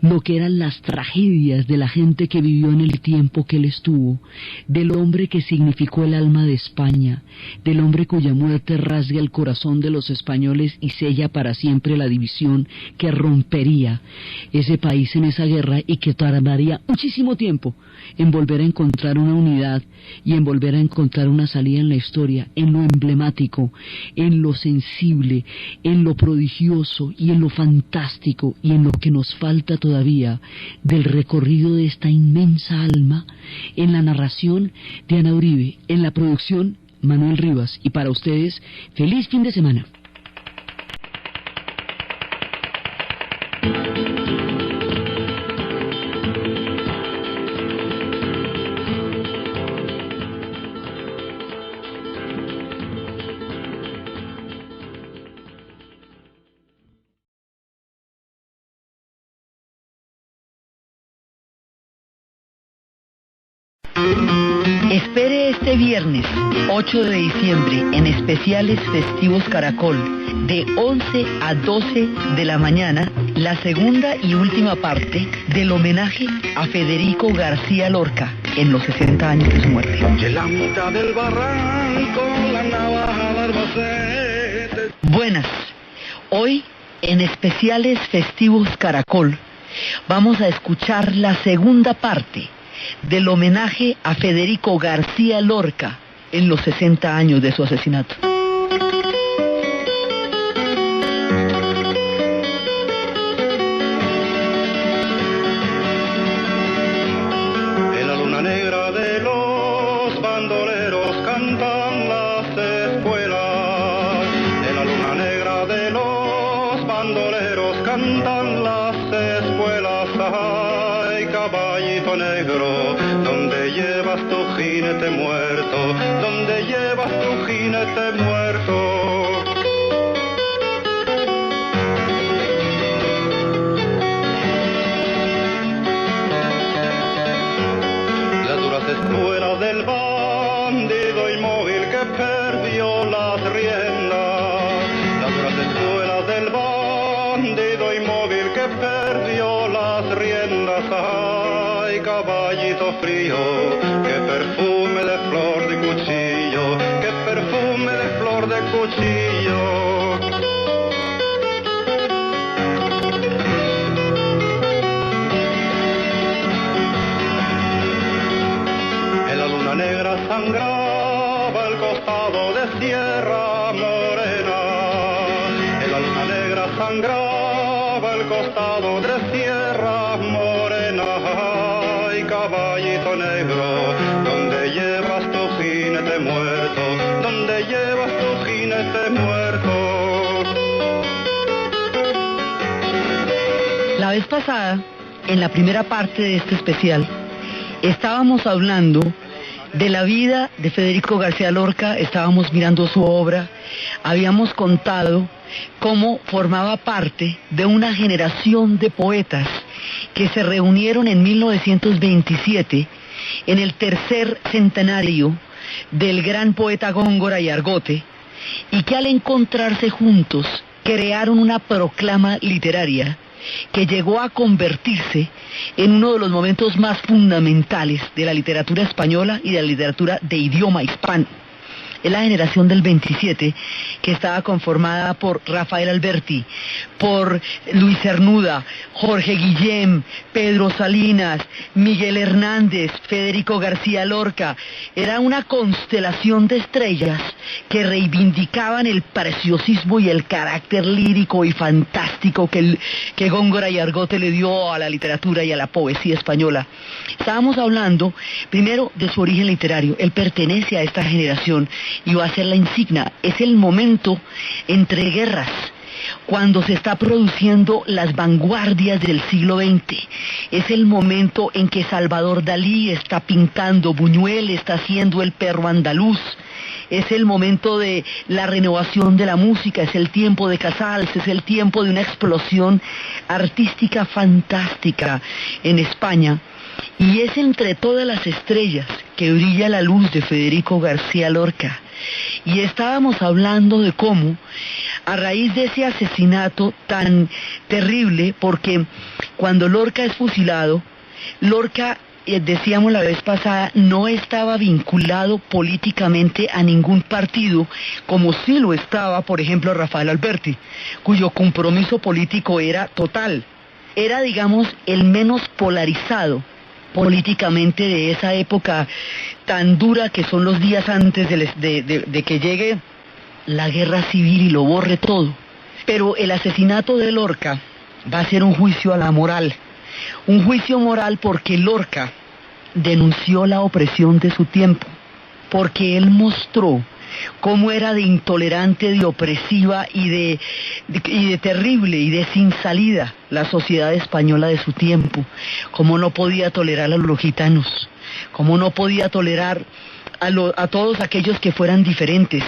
lo que eran las tragedias de la gente que vivió en el tiempo que él estuvo, del hombre que significó el alma de España, del hombre cuya muerte rasga el corazón de los españoles y sella para siempre la división que rompería ese país en esa guerra y que tardaría muchísimo tiempo en volver a encontrar una unidad y en volver a encontrar una salida en la historia, en lo emblemático, en lo sensible, en lo prodigioso y en lo fantástico y en lo que nos falta todavía del recorrido de esta inmensa alma. En la narración de Ana Uribe, en la producción Manuel Rivas, y para ustedes, feliz fin de semana. Espere este viernes 8 de diciembre en especiales festivos Caracol de 11 a 12 de la mañana la segunda y última parte del homenaje a Federico García Lorca en los 60 años de su muerte. En la mitad del barranco, la navaja de Albacete. Buenas, hoy en especiales festivos Caracol vamos a escuchar la segunda parte del homenaje a Federico García Lorca en los 60 años de su asesinato. cantan las espuelas, de la luna negra de los bandoleros cantan las espuelas. Ay, caballito negro, ¿dónde llevas tu jinete muerto? ¿Dónde llevas tu jinete muerto? Espuelas del bandido inmóvil que perdió las riendas, las duras espuelas del bandido inmóvil que perdió las riendas. Ay, caballito frío, qué perfume de flor de cuchillo, qué perfume de flor de cuchillo. Negra sangraba el costado de Sierra Morena, en la luna negra sangraba el costado de Sierra Morena. Ay, caballito negro, ¿dónde llevas tu jinete muerto? ¿Dónde llevas tu jinete muerto? La vez pasada, en la primera parte de este especial, estábamos hablando de la vida de Federico García Lorca, estábamos mirando su obra, habíamos contado cómo formaba parte de una generación de poetas que se reunieron en 1927 en el tercer centenario del gran poeta Góngora y Argote, y que al encontrarse juntos crearon una proclama literaria que llegó a convertirse en uno de los momentos más fundamentales de la literatura española y de la literatura de idioma hispano. Es la generación del 27, que estaba conformada por Rafael Alberti, por Luis Cernuda, Jorge Guillem, Pedro Salinas, Miguel Hernández, Federico García Lorca. Era una constelación de estrellas que reivindicaban el preciosismo y el carácter lírico y fantástico que Góngora y Argote le dio a la literatura y a la poesía española. Estábamos hablando primero de su origen literario. Él pertenece a esta generación y va a ser la insignia. Es el momento entre guerras, cuando se está produciendo las vanguardias del siglo XX. Es el momento en que Salvador Dalí está pintando, Buñuel está haciendo El perro andaluz. Es el momento de la renovación de la música, es el tiempo de Casals, es el tiempo de una explosión artística fantástica en España. Y es entre todas las estrellas que brilla la luz de Federico García Lorca. Y estábamos hablando de cómo, a raíz de ese asesinato tan terrible, porque cuando Lorca es fusilado, Lorca, decíamos la vez pasada, no estaba vinculado políticamente a ningún partido, como sí lo estaba, por ejemplo, Rafael Alberti, cuyo compromiso político era total. Era, digamos, el menos polarizado políticamente de esa época tan dura que son los días antes de que llegue la guerra civil y lo borre todo. Pero el asesinato de Lorca va a ser un juicio a la moral, un juicio moral porque Lorca denunció la opresión de su tiempo, porque él mostró cómo era de intolerante, de opresiva y de terrible y de sin salida la sociedad española de su tiempo, cómo no podía tolerar a los gitanos, cómo no podía tolerar a todos aquellos que fueran diferentes,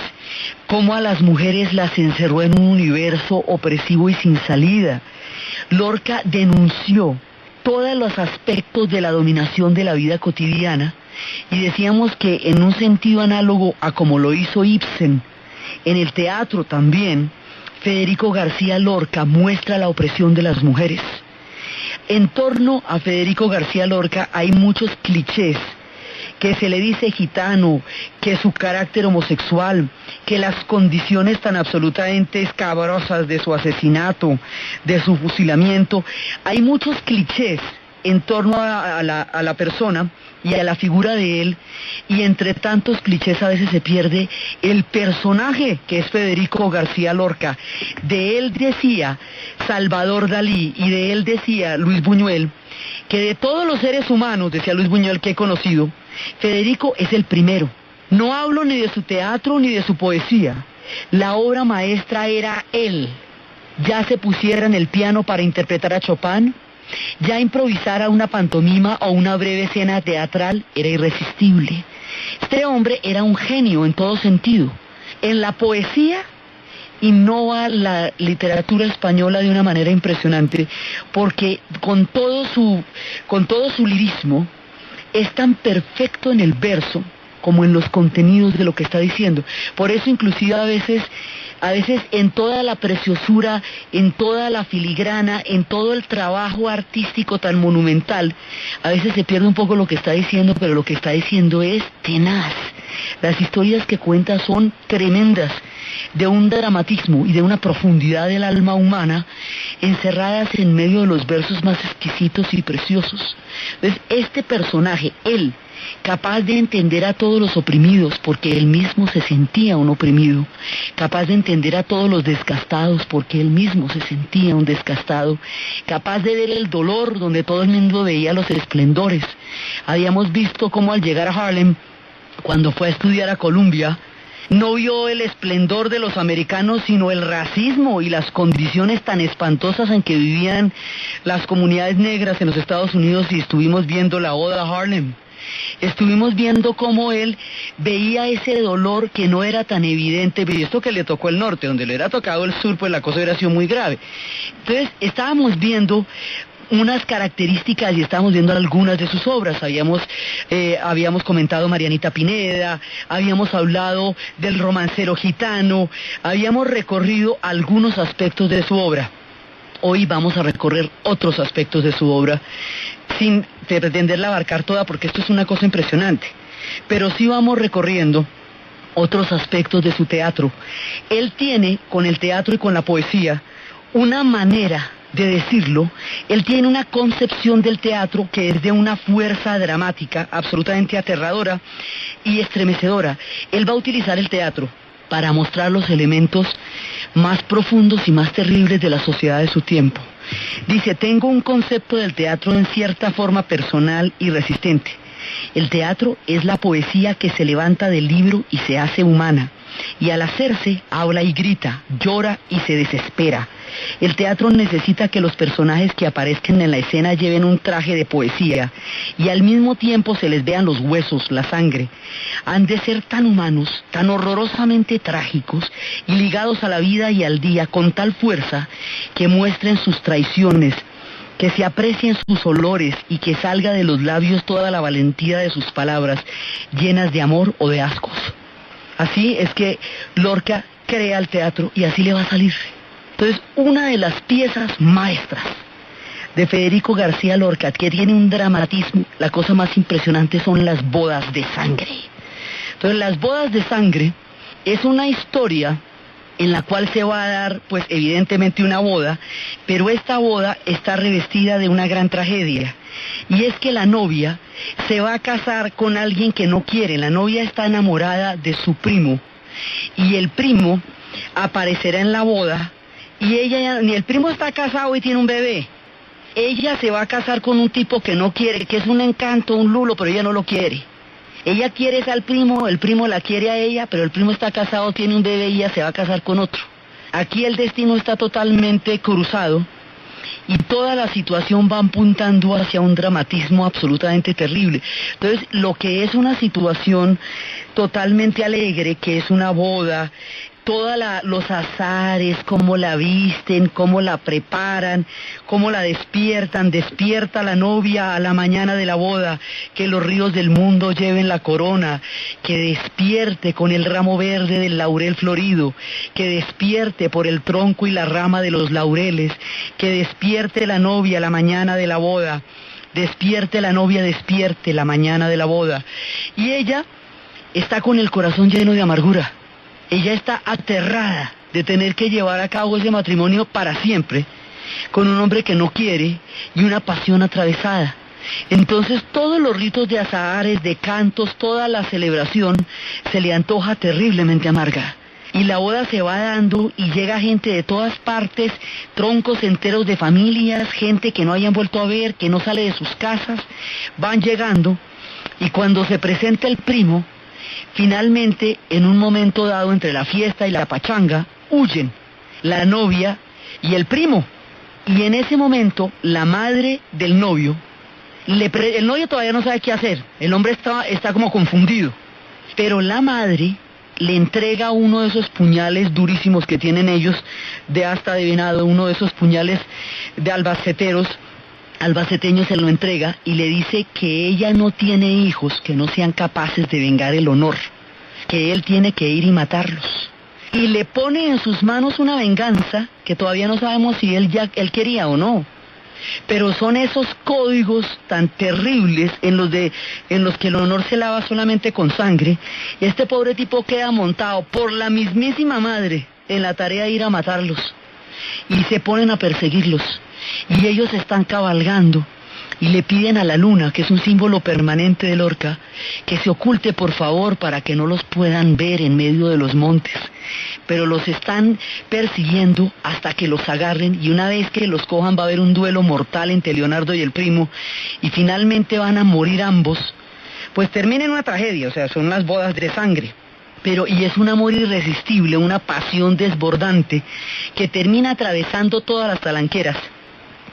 cómo a las mujeres las encerró en un universo opresivo y sin salida. Lorca denunció todos los aspectos de la dominación de la vida cotidiana. Y decíamos que en un sentido análogo a como lo hizo Ibsen, en el teatro también, Federico García Lorca muestra la opresión de las mujeres. En torno a Federico García Lorca hay muchos clichés, que se le dice gitano, que su carácter homosexual, que las condiciones tan absolutamente escabrosas de su asesinato, de su fusilamiento. Hay muchos clichés en torno a la persona y a la figura de él, y entre tantos clichés a veces se pierde el personaje que es Federico García Lorca. De él decía Salvador Dalí y de él decía Luis Buñuel que de todos los seres humanos, decía Luis Buñuel, que he conocido, Federico es el primero, No hablo ni de su teatro ni de su poesía. La obra maestra era él. Ya se pusiera en el piano para interpretar a Chopin, ya improvisara una pantomima o una breve escena teatral, era irresistible. Este hombre era un genio en todo sentido. En la poesía innova la literatura española de una manera impresionante, porque con todo su lirismo es tan perfecto en el verso como en los contenidos de lo que está diciendo. Por eso inclusive a veces en toda la preciosura, en toda la filigrana, en todo el trabajo artístico tan monumental, a veces se pierde un poco lo que está diciendo, pero lo que está diciendo es tenaz. Las historias que cuenta son tremendas, de un dramatismo y de una profundidad del alma humana, encerradas en medio de los versos más exquisitos y preciosos. Entonces, este personaje, él, capaz de entender a todos los oprimidos porque él mismo se sentía un oprimido, capaz de entender a todos los desgastados porque él mismo se sentía un desgastado, capaz de ver el dolor donde todo el mundo veía los esplendores. Habíamos visto cómo al llegar a Harlem, cuando fue a estudiar a Columbia, no vio el esplendor de los americanos, sino el racismo y las condiciones tan espantosas en que vivían las comunidades negras en los Estados Unidos, y estuvimos viendo la Oda a Harlem. Estuvimos viendo cómo él veía ese dolor que no era tan evidente, y esto que le tocó el norte, donde le hubiera tocado el sur, pues la cosa hubiera sido muy grave. Entonces estábamos viendo unas características y estábamos viendo algunas de sus obras. Habíamos comentado Marianita Pineda, habíamos hablado del romancero gitano, habíamos recorrido algunos aspectos de su obra. Hoy vamos a recorrer otros aspectos de su obra, sin pretenderla abarcar toda, porque esto es una cosa impresionante, pero sí vamos recorriendo otros aspectos de su teatro. Él tiene, con el teatro y con la poesía, una manera de decirlo. Él tiene una concepción del teatro que es de una fuerza dramática absolutamente aterradora y estremecedora. Él va a utilizar el teatro para mostrar los elementos más profundos y más terribles de la sociedad de su tiempo. Dice: tengo un concepto del teatro en cierta forma personal y resistente. El teatro es la poesía que se levanta del libro y se hace humana, y al hacerse habla y grita, llora y se desespera. El teatro necesita que los personajes que aparezcan en la escena lleven un traje de poesía y al mismo tiempo se les vean los huesos, la sangre. Han de ser tan humanos, tan horrorosamente trágicos y ligados a la vida y al día con tal fuerza que muestren sus traiciones, que se aprecien sus olores y que salga de los labios toda la valentía de sus palabras, llenas de amor o de ascos. Así es que Lorca crea el teatro y así le va a salir. Entonces, una de las piezas maestras de Federico García Lorca, que tiene un dramatismo, la cosa más impresionante, son las bodas de sangre. Entonces, las bodas de sangre es una historia en la cual se va a dar, pues evidentemente una boda, pero esta boda está revestida de una gran tragedia. Y es que la novia se va a casar con alguien que no quiere. La novia está enamorada de su primo, y el primo aparecerá en la boda, y ella, ni el primo está casado y tiene un bebé. Ella se va a casar con un tipo que no quiere, que es un encanto, un lulo, pero ella no lo quiere. Ella quiere al primo, el primo la quiere a ella, pero el primo está casado, tiene un bebé y ella se va a casar con otro. Aquí el destino está totalmente cruzado y toda la situación va apuntando hacia un dramatismo absolutamente terrible. Entonces, lo que es una situación totalmente alegre, que es una boda, los azares, cómo la visten, cómo la preparan, cómo la despiertan. Despierta la novia a la mañana de la boda, que los ríos del mundo lleven la corona, que despierte con el ramo verde del laurel florido, que despierte por el tronco y la rama de los laureles, que despierte la novia a la mañana de la boda, despierte la novia, despierte la mañana de la boda. Y ella está con el corazón lleno de amargura. Ella está aterrada de tener que llevar a cabo ese matrimonio para siempre, con un hombre que no quiere y una pasión atravesada. Entonces todos los ritos de azahares, de cantos, toda la celebración se le antoja terriblemente amarga. Y la boda se va dando y llega gente de todas partes, troncos enteros de familias, gente que no hayan vuelto a ver, que no sale de sus casas, van llegando, y cuando se presenta el primo, Finalmente, en un momento dado entre la fiesta y la pachanga, huyen la novia y el primo. Y en ese momento, la madre del novio, el novio todavía no sabe qué hacer, el hombre está como confundido, pero la madre le entrega uno de esos puñales durísimos que tienen ellos, de asta de venado, uno de esos puñales de albaceteños, se lo entrega y le dice que ella no tiene hijos que no sean capaces de vengar el honor, que él tiene que ir y matarlos. Y le pone en sus manos una venganza que todavía no sabemos si él quería o no. Pero son esos códigos tan terribles en los que el honor se lava solamente con sangre. Y este pobre tipo queda montado por la mismísima madre en la tarea de ir a matarlos. Y se ponen a perseguirlos. Y ellos están cabalgando y le piden a la luna, que es un símbolo permanente de Lorca, que se oculte por favor para que no los puedan ver en medio de los montes. Pero los están persiguiendo hasta que los agarren, y una vez que los cojan va a haber un duelo mortal entre Leonardo y el primo, y finalmente van a morir ambos. Pues termina en una tragedia, o sea, son las bodas de sangre. Y es un amor irresistible, una pasión desbordante, que termina atravesando todas las talanqueras,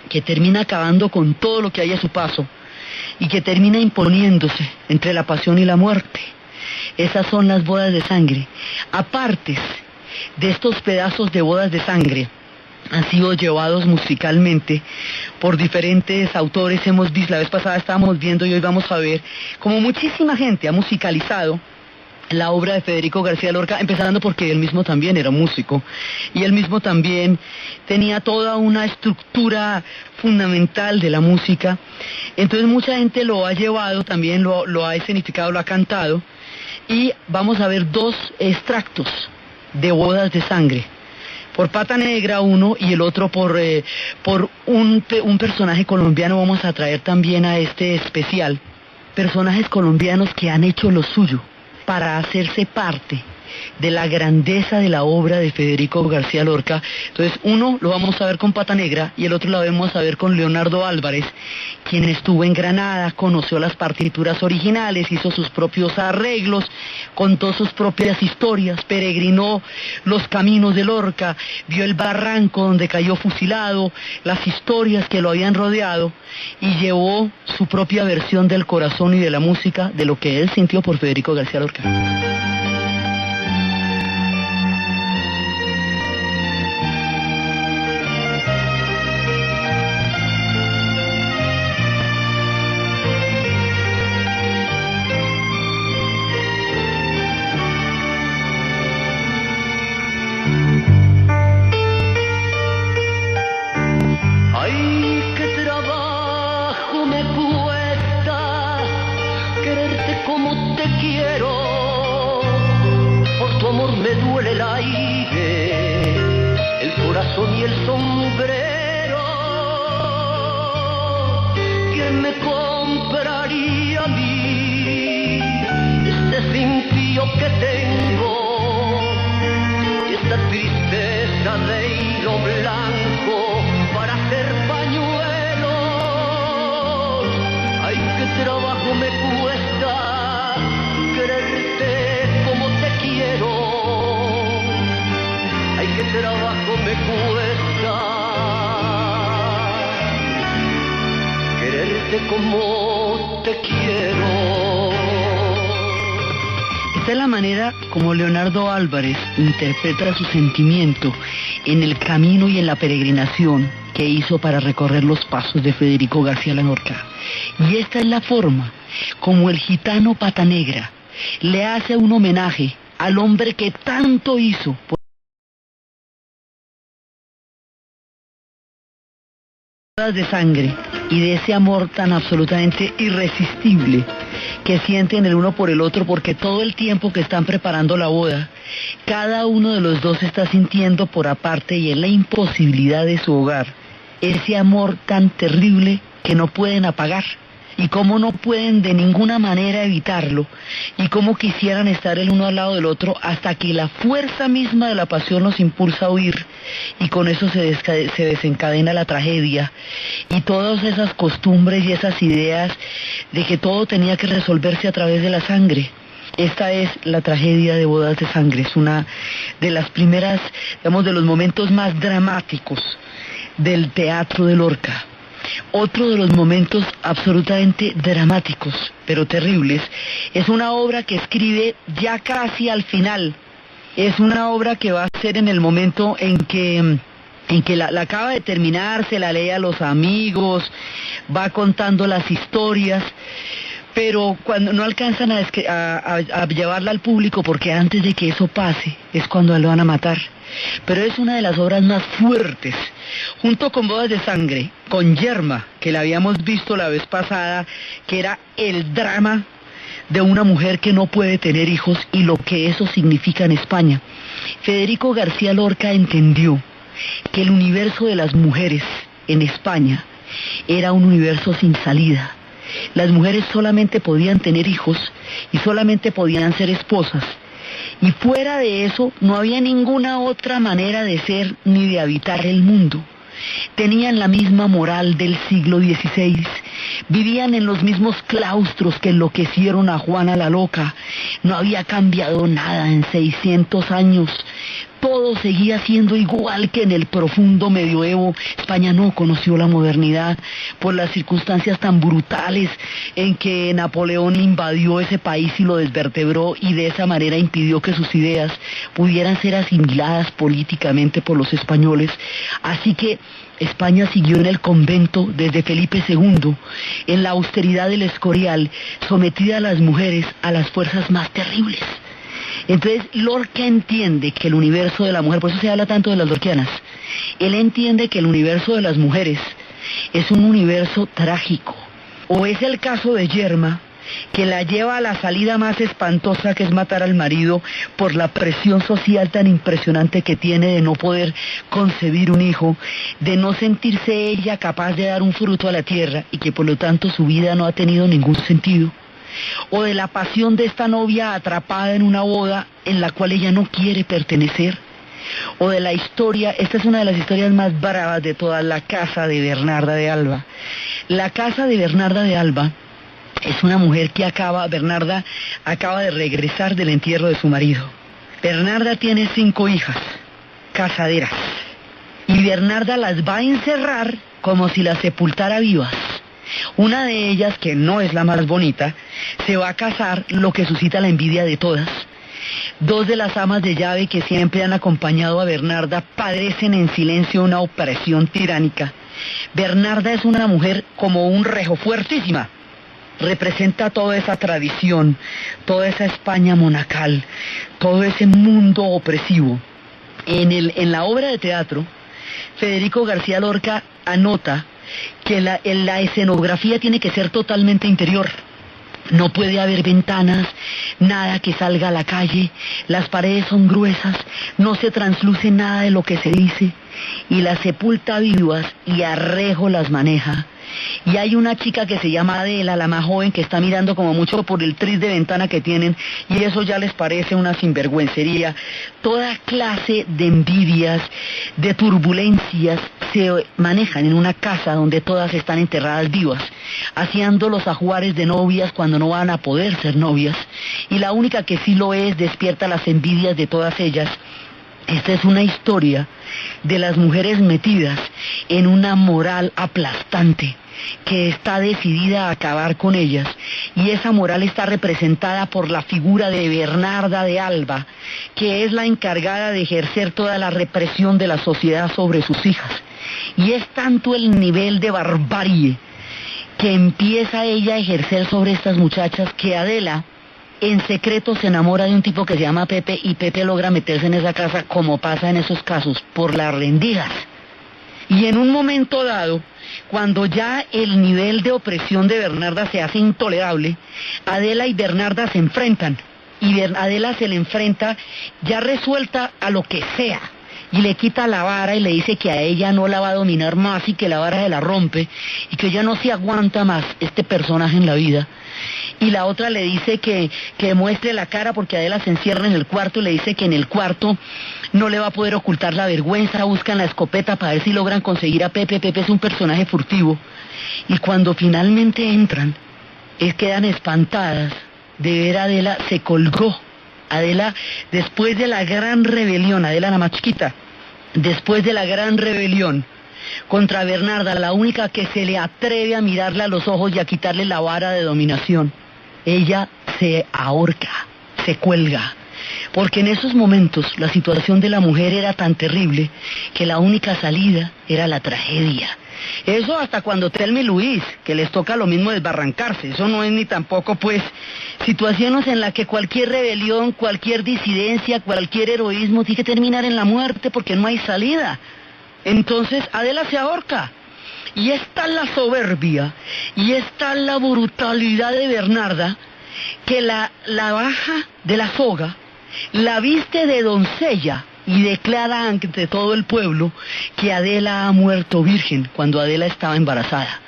que termina acabando con todo lo que hay a su paso, y que termina imponiéndose entre la pasión y la muerte. Esas son las bodas de sangre. Apartes de estos pedazos de bodas de sangre, han sido llevados musicalmente por diferentes autores. Hemos visto, la vez pasada estábamos viendo y hoy vamos a ver, como muchísima gente ha musicalizado la obra de Federico García Lorca, empezando porque él mismo también era músico, y él mismo también tenía toda una estructura fundamental de la música. Entonces mucha gente lo ha llevado, también lo ha escenificado, lo ha cantado, y vamos a ver dos extractos de bodas de sangre. Por Pata Negra uno, y el otro por un personaje colombiano. Vamos a traer también a este especial personajes colombianos que han hecho lo suyo para hacerse parte de la grandeza de la obra de Federico García Lorca. Entonces uno lo vamos a ver con Pata Negra y el otro lo vamos a ver con Leonardo Álvarez, quien estuvo en Granada, conoció las partituras originales, hizo sus propios arreglos, contó sus propias historias, peregrinó los caminos de Lorca, vio el barranco donde cayó fusilado, las historias que lo habían rodeado, y llevó su propia versión del corazón y de la música de lo que él sintió por Federico García Lorca. Y el sombrero, ¿quién me compraría a mí este cintillo que tengo y esta tristeza de hilo blanco para hacer pañuelos? Ay, qué trabajo me cuesta quererte como te quiero. Ay, qué trabajo me cuesta quererte como te quiero. Esta es la manera como Leonardo Álvarez interpreta su sentimiento en el camino y en la peregrinación que hizo para recorrer los pasos de Federico García Lorca. Y esta es la forma como el gitano Pata Negra le hace un homenaje al hombre que tanto hizo por de sangre y de ese amor tan absolutamente irresistible que sienten el uno por el otro, porque todo el tiempo que están preparando la boda, cada uno de los dos está sintiendo por aparte y en la imposibilidad de su hogar ese amor tan terrible que no pueden apagar, y cómo no pueden de ninguna manera evitarlo, y cómo quisieran estar el uno al lado del otro, hasta que la fuerza misma de la pasión los impulsa a huir, y con eso se desencadena la tragedia, y todas esas costumbres y esas ideas de que todo tenía que resolverse a través de la sangre, Esta es la tragedia de Bodas de Sangre, es una de las primeras, digamos, de los momentos más dramáticos del teatro de Lorca. Otro de los momentos absolutamente dramáticos, pero terribles, es una obra que escribe ya casi al final. Es una obra que va a ser en el momento en que la acaba de terminar, se la lee a los amigos, va contando las historias, pero cuando no alcanzan a llevarla al público, porque antes de que eso pase es cuando lo van a matar. Pero es una de las obras más fuertes, junto con Bodas de Sangre, con Yerma, que la habíamos visto la vez pasada, que era el drama de una mujer que no puede tener hijos y lo que eso significa en España. Federico García Lorca entendió que el universo de las mujeres en España era un universo sin salida. Las mujeres solamente podían tener hijos y solamente podían ser esposas. Y fuera de eso no había ninguna otra manera de ser ni de habitar el mundo. Tenían la misma moral del siglo XVI, vivían en los mismos claustros que enloquecieron a Juana la Loca. No había cambiado nada en 600 años. Todo seguía siendo igual que en el profundo medioevo. España no conoció la modernidad por las circunstancias tan brutales en que Napoleón invadió ese país y lo desvertebró, y de esa manera impidió que sus ideas pudieran ser asimiladas políticamente por los españoles. Así que España siguió en el convento desde Felipe II, en la austeridad del Escorial, sometida a las mujeres a las fuerzas más terribles. Entonces Lorca entiende que el universo de la mujer, por eso se habla tanto de las lorquianas, él entiende que el universo de las mujeres es un universo trágico. O es el caso de Yerma, que la lleva a la salida más espantosa, que es matar al marido por la presión social tan impresionante que tiene de no poder concebir un hijo, de no sentirse ella capaz de dar un fruto a la tierra y que por lo tanto su vida no ha tenido ningún sentido. O de la pasión de esta novia atrapada en una boda en la cual ella no quiere pertenecer. O de la historia, esta es una de las historias más bravas de toda la casa de Bernarda de Alba. La casa de Bernarda de Alba es una mujer que Bernarda acaba de regresar del entierro de su marido. Bernarda tiene 5 hijas, casaderas, y Bernarda las va a encerrar como si las sepultara vivas. Una de ellas, que no es la más bonita, se va a casar, lo que suscita la envidia de todas. 2 de las amas de llave que siempre han acompañado a Bernarda padecen en silencio una opresión tiránica. Bernarda es una mujer como un rejo, fuertísima. Representa toda esa tradición, toda esa España monacal, todo ese mundo opresivo. En la obra de teatro, Federico García Lorca anota que la escenografía tiene que ser totalmente interior. No puede haber ventanas, nada que salga a la calle, las paredes son gruesas, no se transluce nada de lo que se dice, y las sepulta vivas y a rejo las maneja. Y hay una chica que se llama Adela, la más joven, que está mirando como mucho por el tris de ventana que tienen, y eso ya les parece una sinvergüencería. Toda clase de envidias, de turbulencias se manejan en una casa donde todas están enterradas vivas, haciendo los ajuares de novias cuando no van a poder ser novias, y la única que sí lo es despierta las envidias de todas ellas. Esta es una historia de las mujeres metidas en una moral aplastante que está decidida a acabar con ellas, y esa moral está representada por la figura de Bernarda de Alba, que es la encargada de ejercer toda la represión de la sociedad sobre sus hijas. Y es tanto el nivel de barbarie que empieza ella a ejercer sobre estas muchachas que Adela en secreto se enamora de un tipo que se llama Pepe, y Pepe logra meterse en esa casa, como pasa en esos casos, por las rendidas. Y en un momento dado, cuando ya el nivel de opresión de Bernarda se hace intolerable, Adela y Bernarda se enfrentan, y Adela se le enfrenta ya resuelta a lo que sea, y le quita la vara y le dice que a ella no la va a dominar más y que la vara se la rompe, y que ya no se aguanta más este personaje en la vida. Y la otra le dice que muestre la cara, porque Adela se encierra en el cuarto, y le dice que en el cuarto no le va a poder ocultar la vergüenza. Buscan la escopeta para ver si logran conseguir a Pepe. Pepe es un personaje furtivo, y cuando finalmente entran, quedan espantadas de ver a Adela, se colgó. Adela, después de la gran rebelión, Adela la más chiquita, después de la gran rebelión contra Bernarda, la única que se le atreve a mirarle a los ojos y a quitarle la vara de dominación, ella se ahorca, se cuelga. Porque en esos momentos la situación de la mujer era tan terrible que la única salida era la tragedia. Eso hasta cuando Thelma y Luis, que les toca lo mismo desbarrancarse, eso no es ni tampoco pues situaciones en las que cualquier rebelión, cualquier disidencia, cualquier heroísmo tiene que terminar en la muerte porque no hay salida. Entonces Adela se ahorca. Y esta es la soberbia, y esta es la brutalidad de Bernarda, que la baja de la soga, la viste de doncella y declara ante todo el pueblo que Adela ha muerto virgen cuando Adela estaba embarazada.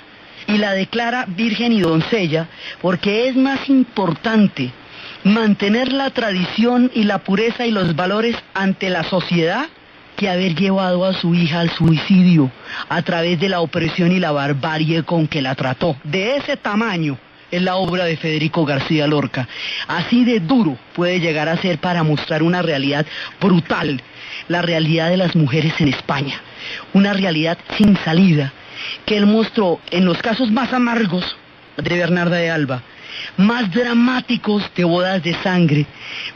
Y la declara virgen y doncella porque es más importante mantener la tradición y la pureza y los valores ante la sociedad que haber llevado a su hija al suicidio a través de la opresión y la barbarie con que la trató. De ese tamaño es la obra de Federico García Lorca. Así de duro puede llegar a ser para mostrar una realidad brutal, la realidad de las mujeres en España, una realidad sin salida, que él mostró en los casos más amargos de Bernarda de Alba, más dramáticos de Bodas de Sangre,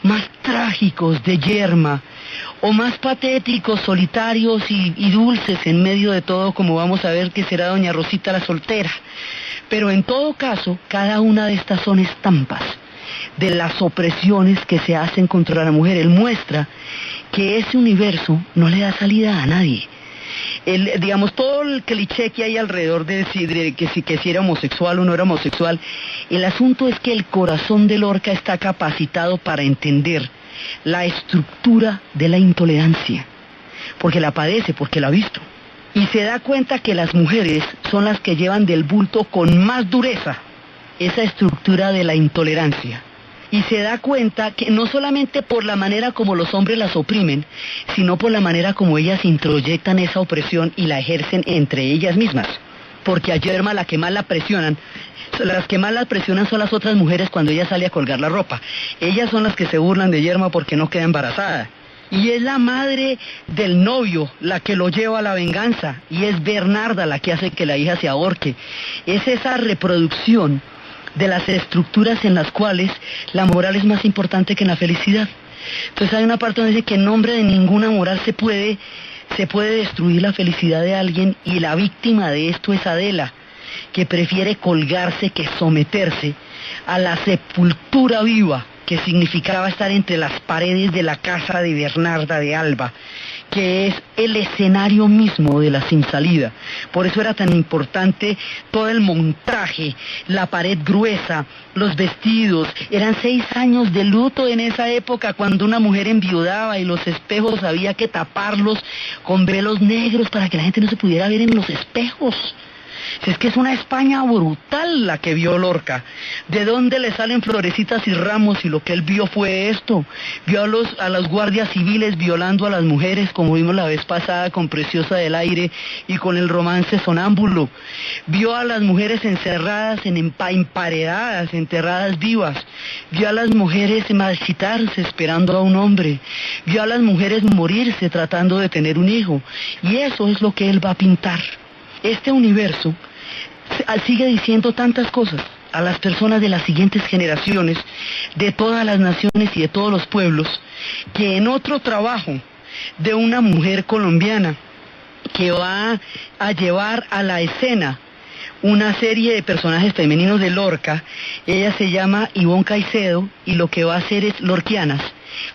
más trágicos de Yerma, o más patéticos, solitarios y dulces en medio de todo, como vamos a ver que será doña Rosita la soltera. Pero en todo caso, cada una de estas son estampas de las opresiones que se hacen contra la mujer. Él muestra que ese universo no le da salida a nadie. Digamos, todo el cliché que hay alrededor de que si era homosexual o no era homosexual, el asunto es que el corazón de Lorca está capacitado para entender la estructura de la intolerancia, porque la padece, porque la ha visto, y se da cuenta que las mujeres son las que llevan del bulto con más dureza esa estructura de la intolerancia, y se da cuenta que no solamente por la manera como los hombres las oprimen, sino por la manera como ellas introyectan esa opresión y la ejercen entre ellas mismas, porque a Yerma la que más la presionan, las que más la presionan son las otras mujeres cuando ella sale a colgar la ropa. Ellas son las que se burlan de Yerma porque no queda embarazada. Y es la madre del novio la que lo lleva a la venganza. Y es Bernarda la que hace que la hija se ahorque. Es esa reproducción de las estructuras en las cuales la moral es más importante que la felicidad. Entonces hay una parte donde dice que en nombre de ninguna moral se puede destruir la felicidad de alguien, y la víctima de esto es Adela, que prefiere colgarse que someterse a la sepultura viva que significaba estar entre las paredes de la casa de Bernarda de Alba, que es el escenario mismo de la sin salida. Por eso era tan importante todo el montaje, la pared gruesa, los vestidos. Eran 6 años de luto en esa época cuando una mujer enviudaba y los espejos había que taparlos con velos negros para que la gente no se pudiera ver en los espejos. Es que es una España brutal la que vio Lorca. ¿De dónde le salen florecitas y ramos? Y lo que él vio fue esto. Vio a los guardias civiles violando a las mujeres, como vimos la vez pasada con Preciosa del Aire y con el romance sonámbulo. Vio a las mujeres encerradas, emparedadas, enterradas vivas. Vio a las mujeres marchitarse esperando a un hombre. Vio a las mujeres morirse tratando de tener un hijo. Y eso es lo que él va a pintar. Este universo sigue diciendo tantas cosas a las personas de las siguientes generaciones, de todas las naciones y de todos los pueblos, que en otro trabajo de una mujer colombiana que va a llevar a la escena una serie de personajes femeninos de Lorca, ella se llama Ivonne Caicedo, y lo que va a hacer es Lorquianas.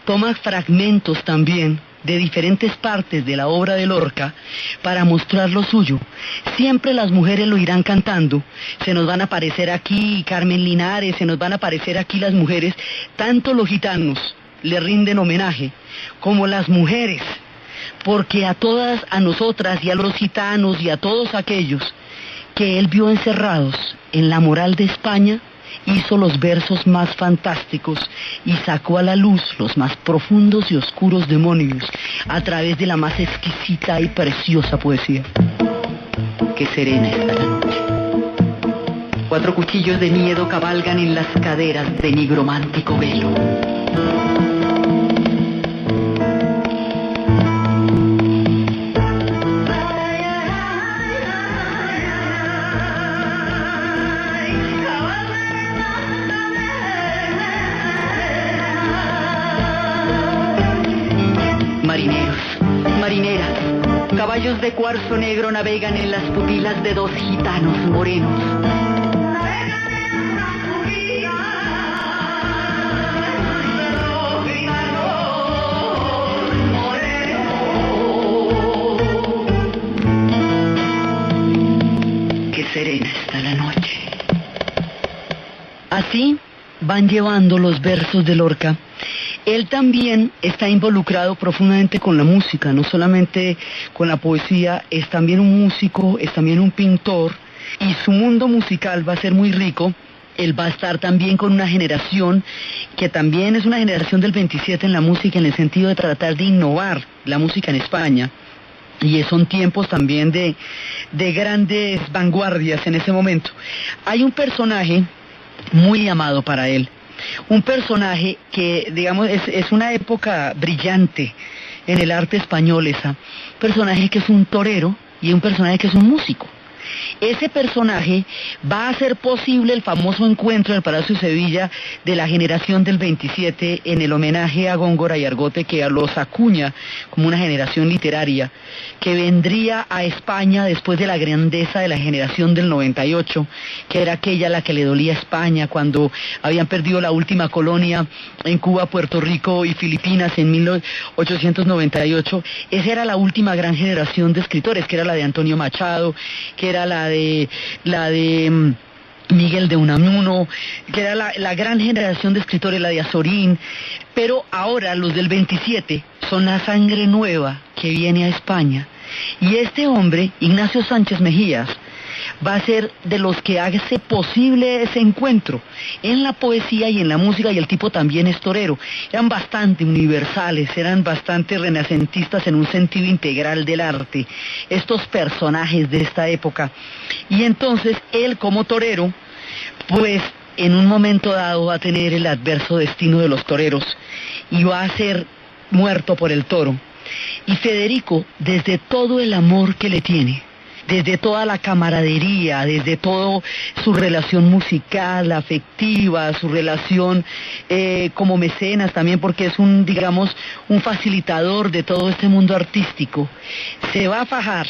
Toma fragmentos también de diferentes partes de la obra de Lorca para mostrar lo suyo. Siempre las mujeres lo irán cantando. Se nos van a aparecer aquí Carmen Linares, se nos van a aparecer aquí las mujeres. Tanto los gitanos le rinden homenaje como las mujeres, porque a todas, a nosotras y a los gitanos y a todos aquellos que él vio encerrados en la moral de España, hizo los versos más fantásticos y sacó a la luz los más profundos y oscuros demonios a través de la más exquisita y preciosa poesía. Qué serena está la noche. 4 cuchillos de miedo cabalgan en las caderas de nigromántico velo. Marineras, caballos de cuarzo negro navegan en las pupilas de 2 gitanos morenos. Qué serena está la noche. Así van llevando los versos de Lorca. Él también está involucrado profundamente con la música, no solamente con la poesía, es también un músico, es también un pintor, y su mundo musical va a ser muy rico. Él va a estar también con una generación que también es una generación del 27 en la música, en el sentido de tratar de innovar la música en España. Y son tiempos también de grandes vanguardias en ese momento. Hay un personaje muy amado para él. Un personaje que, digamos, es una época brillante en el arte español esa. Un personaje que es un torero y un personaje que es un músico. Ese personaje va a hacer posible el famoso encuentro en el Palacio de Sevilla de la generación del 27 en el homenaje a Góngora y Argote, que los acuña como una generación literaria que vendría a España después de la grandeza de la generación del 98, que era aquella a la que le dolía a España cuando habían perdido la última colonia en Cuba, Puerto Rico y Filipinas en 1898. Esa era la última gran generación de escritores, que era la de Antonio Machado, que era la de Miguel de Unamuno, que era la gran generación de escritores, la de Azorín. Pero ahora los del 27 son la sangre nueva que viene a España. Y este hombre, Ignacio Sánchez Mejías, va a ser de los que hace posible ese encuentro en la poesía y en la música, y el tipo también es torero. Eran bastante universales, eran bastante renacentistas en un sentido integral del arte, estos personajes de esta época. Y entonces él, como torero, pues en un momento dado va a tener el adverso destino de los toreros y va a ser muerto por el toro. Y Federico, desde todo el amor que le tiene, desde toda la camaradería, desde toda su relación musical, afectiva, su relación como mecenas también, porque es un facilitador de todo este mundo artístico, se va a fajar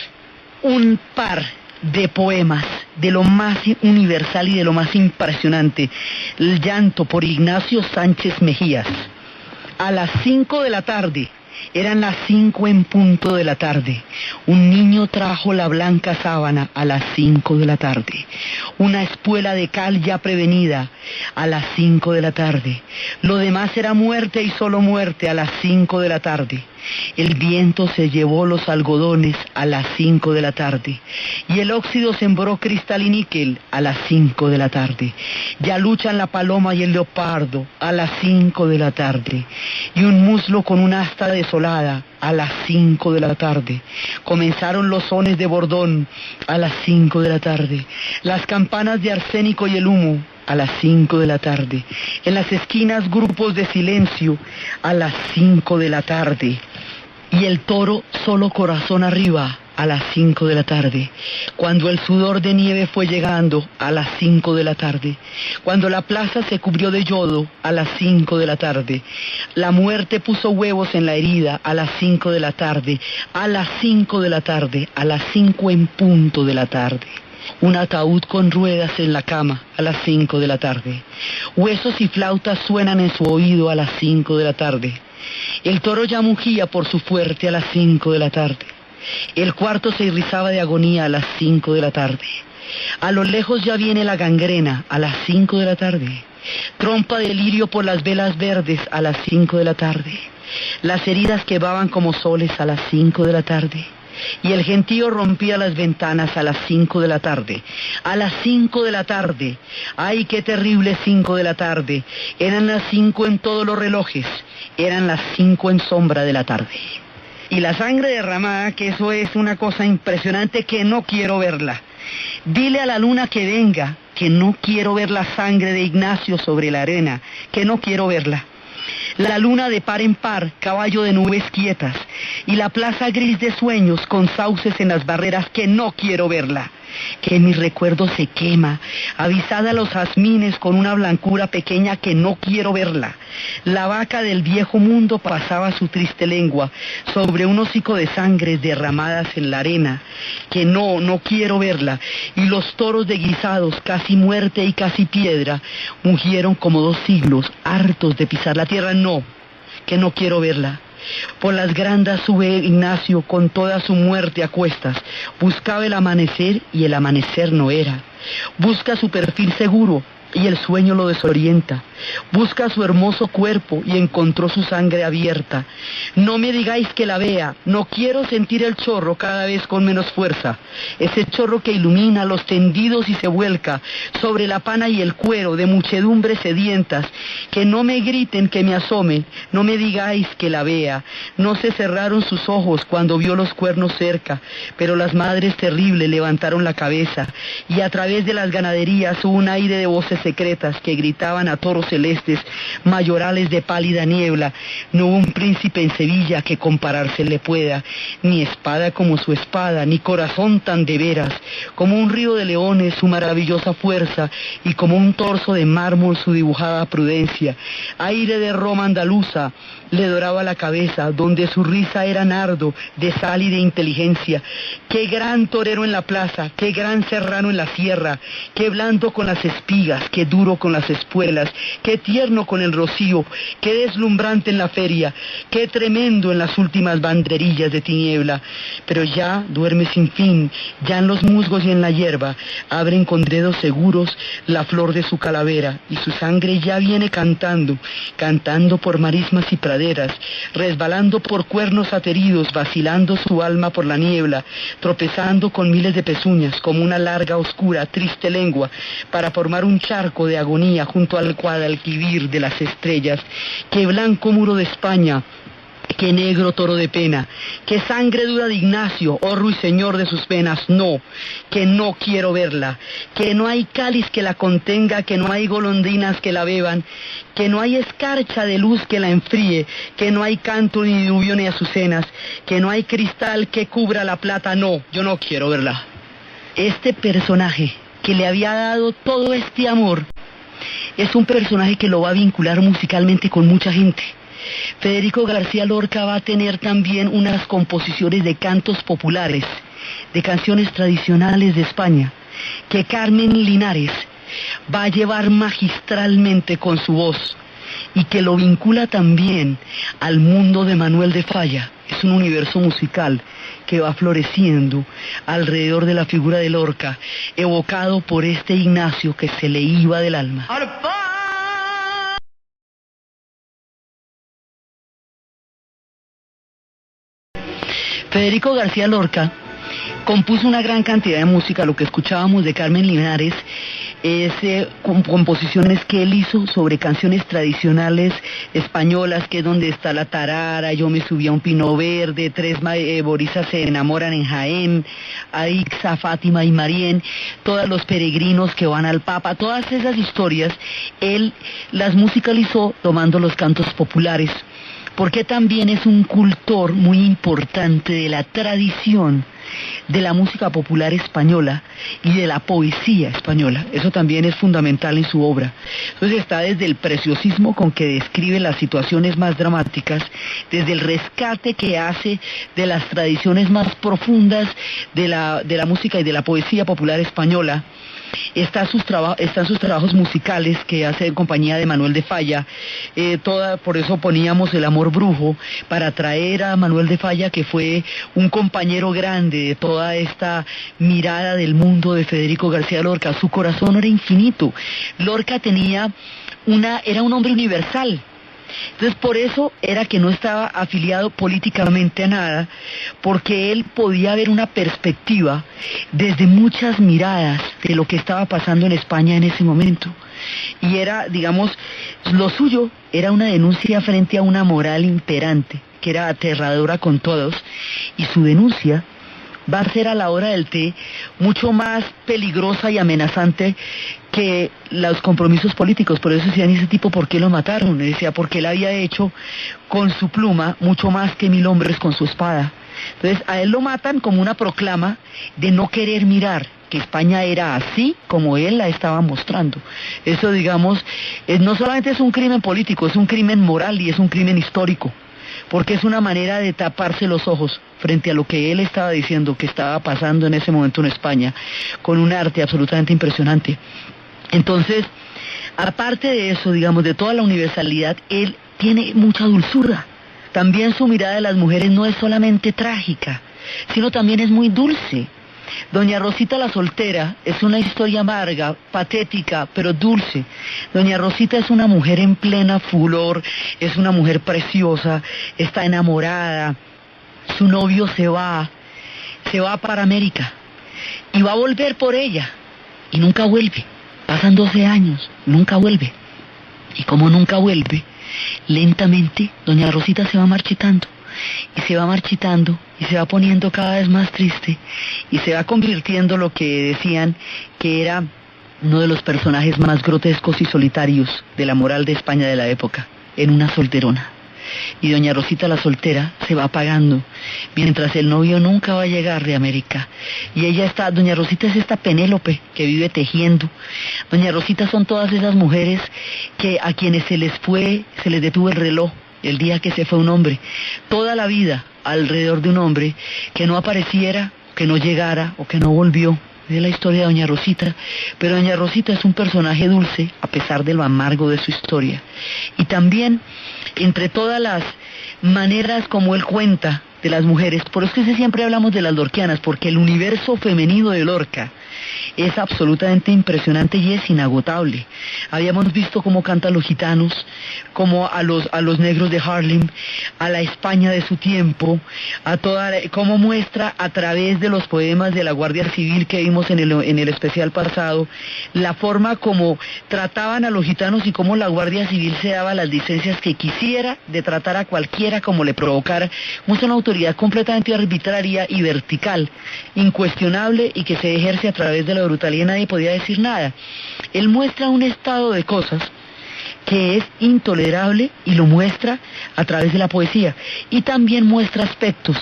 un par de poemas de lo más universal y de lo más impresionante. El llanto por Ignacio Sánchez Mejías. A las 5 de la tarde, eran las 5 en punto de la tarde. Un niño trajo la blanca sábana a las 5 de la tarde. Una espuela de cal ya prevenida a las 5 de la tarde. Lo demás era muerte y solo muerte a las 5 de la tarde. El viento se llevó los algodones a las 5 de la tarde. Y el óxido sembró cristal y níquel a las 5 de la tarde. Ya luchan la paloma y el leopardo a las 5 de la tarde. Y un muslo con un asta desolada a las 5 de la tarde. Comenzaron los sones de bordón a las 5 de la tarde. Las campanas de arsénico y el humo a las 5 de la tarde. En las esquinas grupos de silencio a las 5 de la tarde. Y el toro solo corazón arriba a las 5 de la tarde. Cuando el sudor de nieve fue llegando a las 5 de la tarde. Cuando la plaza se cubrió de yodo a las 5 de la tarde. La muerte puso huevos en la herida a las 5 de la tarde. A las 5 de la tarde. A las 5 en punto de la tarde. Un ataúd con ruedas en la cama a las 5 de la tarde. Huesos y flautas suenan en su oído a las 5 de la tarde. El toro ya mugía por su fuerte a las 5 de la tarde. El cuarto se irrizaba de agonía a las 5 de la tarde. A lo lejos ya viene la gangrena a las 5 de la tarde. Trompa de lirio por las velas verdes a las 5 de la tarde. Las heridas quemaban como soles a las 5 de la tarde. Y el gentío rompía las ventanas a las 5 de la tarde. A las 5 de la tarde. ¡Ay, qué terrible 5 de la tarde! Eran las 5 en todos los relojes. Eran las 5 en sombra de la tarde. Y la sangre derramada, que eso es una cosa impresionante que no quiero verla. Dile a la luna que venga, que no quiero ver la sangre de Ignacio sobre la arena, que no quiero verla. La luna de par en par, caballo de nubes quietas, y la plaza gris de sueños con sauces en las barreras, que no quiero verla. Que en mis recuerdos se quema, avisada a los jazmines con una blancura pequeña, que no quiero verla. La vaca del viejo mundo pasaba su triste lengua sobre un hocico de sangre derramadas en la arena, que no quiero verla. Y los toros de guisados, casi muerte y casi piedra, mugieron como 2 siglos, hartos de pisar la tierra, que no quiero verla. Por las grandas sube Ignacio con toda su muerte a cuestas. Buscaba el amanecer y el amanecer no era. Busca su perfil seguro y el sueño lo desorienta. Busca su hermoso cuerpo y encontró su sangre abierta. No me digáis que la vea, no quiero sentir el chorro cada vez con menos fuerza. Ese chorro que ilumina los tendidos y se vuelca sobre la pana y el cuero de muchedumbres sedientas. Que no me griten que me asome, no me digáis que la vea. No se cerraron sus ojos cuando vio los cuernos cerca, pero las madres terribles levantaron la cabeza y a través de las ganaderías hubo un aire de voces secretas que gritaban a toros celestes, mayorales de pálida niebla. No hubo un príncipe en Sevilla que compararse le pueda, ni espada como su espada, ni corazón tan de veras, como un río de leones su maravillosa fuerza, y como un torso de mármol su dibujada prudencia. Aire de Roma andaluza le doraba la cabeza, donde su risa era nardo de sal y de inteligencia. Qué gran torero en la plaza, qué gran serrano en la sierra, qué blando con las espigas, qué duro con las espuelas, qué tierno con el rocío, qué deslumbrante en la feria, qué tremendo en las últimas banderillas de tiniebla. Pero ya duerme sin fin, ya en los musgos y en la hierba, abren con dedos seguros la flor de su calavera, y su sangre ya viene cantando, cantando por marismas y praderas, resbalando por cuernos ateridos, vacilando su alma por la niebla, tropezando con miles de pezuñas, como una larga, oscura, triste lengua, para formar un charco de agonía junto al Guadalquivir de las estrellas. Qué blanco muro de España, qué negro toro de pena, qué sangre dura de Ignacio, oh ruiseñor de sus penas, que no quiero verla, que no hay cáliz que la contenga, que no hay golondrinas que la beban, que no hay escarcha de luz que la enfríe, que no hay canto ni diluvio ni azucenas, que no hay cristal que cubra la plata, yo no quiero verla. Este personaje que le había dado todo este amor es un personaje que lo va a vincular musicalmente con mucha gente. Federico García Lorca va a tener también unas composiciones de cantos populares, de canciones tradicionales de España, que Carmen Linares va a llevar magistralmente con su voz, y que lo vincula también al mundo de Manuel de Falla. Es un universo musical que va floreciendo alrededor de la figura de Lorca, evocado por este Ignacio que se le iba del alma. Federico García Lorca compuso una gran cantidad de música. Lo que escuchábamos de Carmen Linares es composiciones que él hizo sobre canciones tradicionales españolas, que es Donde está la tarara, Yo me subí a un pino verde, Tres borisas se enamoran en Jaén, Aixa, Fátima y Marién, todos los peregrinos que van al Papa, todas esas historias, él las musicalizó tomando los cantos populares, porque también es un cultor muy importante de la tradición de la música popular española y de la poesía española. Eso también es fundamental en su obra. Entonces está desde el preciosismo con que describe las situaciones más dramáticas, desde el rescate que hace de las tradiciones más profundas de la música y de la poesía popular española. Están sus trabajos musicales que hace en compañía de Manuel de Falla. Por eso poníamos El amor brujo, para traer a Manuel de Falla, que fue un compañero grande de toda esta mirada del mundo de Federico García Lorca. Su corazón era infinito. Lorca era un hombre universal. Entonces por eso era que no estaba afiliado políticamente a nada, porque él podía ver una perspectiva desde muchas miradas de lo que estaba pasando en España en ese momento. Y era, digamos, lo suyo era una denuncia frente a una moral imperante, que era aterradora con todos, y su denuncia va a ser a la hora del té mucho más peligrosa y amenazante que los compromisos políticos. Por eso decían, ese tipo, ¿por qué lo mataron? Decía, porque él había hecho con su pluma mucho más que 1000 hombres con su espada. Entonces a él lo matan como una proclama de no querer mirar que España era así como él la estaba mostrando. Eso, digamos, no solamente es un crimen político, es un crimen moral y es un crimen histórico, porque es una manera de taparse los ojos frente a lo que él estaba diciendo que estaba pasando en ese momento en España, con un arte absolutamente impresionante. Entonces, aparte de eso, digamos, de toda la universalidad, él tiene mucha dulzura. También su mirada de las mujeres no es solamente trágica, sino también es muy dulce. Doña Rosita la soltera es una historia amarga, patética, pero dulce. Doña Rosita es una mujer en plena furor, es una mujer preciosa, está enamorada, su novio se va para América y va a volver por ella y nunca vuelve. Pasan 12 años, nunca vuelve. Y como nunca vuelve, lentamente doña Rosita se va marchitando y se va marchitando y se va poniendo cada vez más triste y se va convirtiendo lo que decían que era uno de los personajes más grotescos y solitarios de la moral de España de la época, en una solterona. Y doña Rosita la soltera se va apagando mientras el novio nunca va a llegar de América. Y ella está, doña Rosita es esta Penélope que vive tejiendo. Doña Rosita son todas esas mujeres que a quienes se les detuvo el reloj el día que se fue un hombre, toda la vida alrededor de un hombre que no apareciera, que no llegara o que no volvió. Es la historia de doña Rosita, pero doña Rosita es un personaje dulce a pesar de lo amargo de su historia. Y también, entre todas las maneras como él cuenta de las mujeres, por eso es que siempre hablamos de las lorquianas, porque el universo femenino de Lorca es absolutamente impresionante y es inagotable. Habíamos visto cómo canta a los gitanos, como a los negros de Harlem, a la España de su tiempo, cómo muestra a través de los poemas de la Guardia Civil que vimos en el especial pasado, la forma como trataban a los gitanos y cómo la Guardia Civil se daba las licencias que quisiera de tratar a cualquiera como le provocara. Muestra una autoridad completamente arbitraria y vertical, incuestionable y que se ejerce a través de la brutalidad y nadie podía decir nada. Él muestra un estado de cosas que es intolerable y lo muestra a través de la poesía. Y también muestra aspectos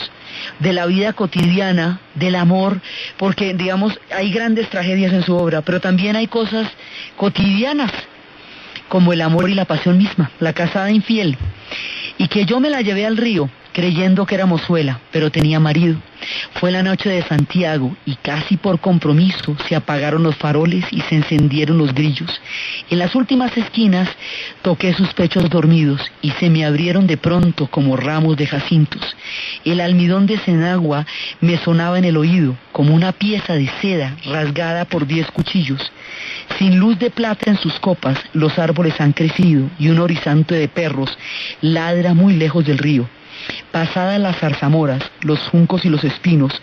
de la vida cotidiana, del amor, porque digamos hay grandes tragedias en su obra, pero también hay cosas cotidianas, como el amor y la pasión misma, la casada infiel, y que yo me la llevé al río creyendo que era mozuela, pero tenía marido. Fue la noche de Santiago y casi por compromiso se apagaron los faroles y se encendieron los grillos. En las últimas esquinas toqué sus pechos dormidos y se me abrieron de pronto como ramos de jacintos. El almidón de cenagua me sonaba en el oído como una pieza de seda rasgada por 10 cuchillos. Sin luz de plata en sus copas, los árboles han crecido y un horizonte de perros ladra muy lejos del río. Pasadas las zarzamoras, los juncos y los espinos,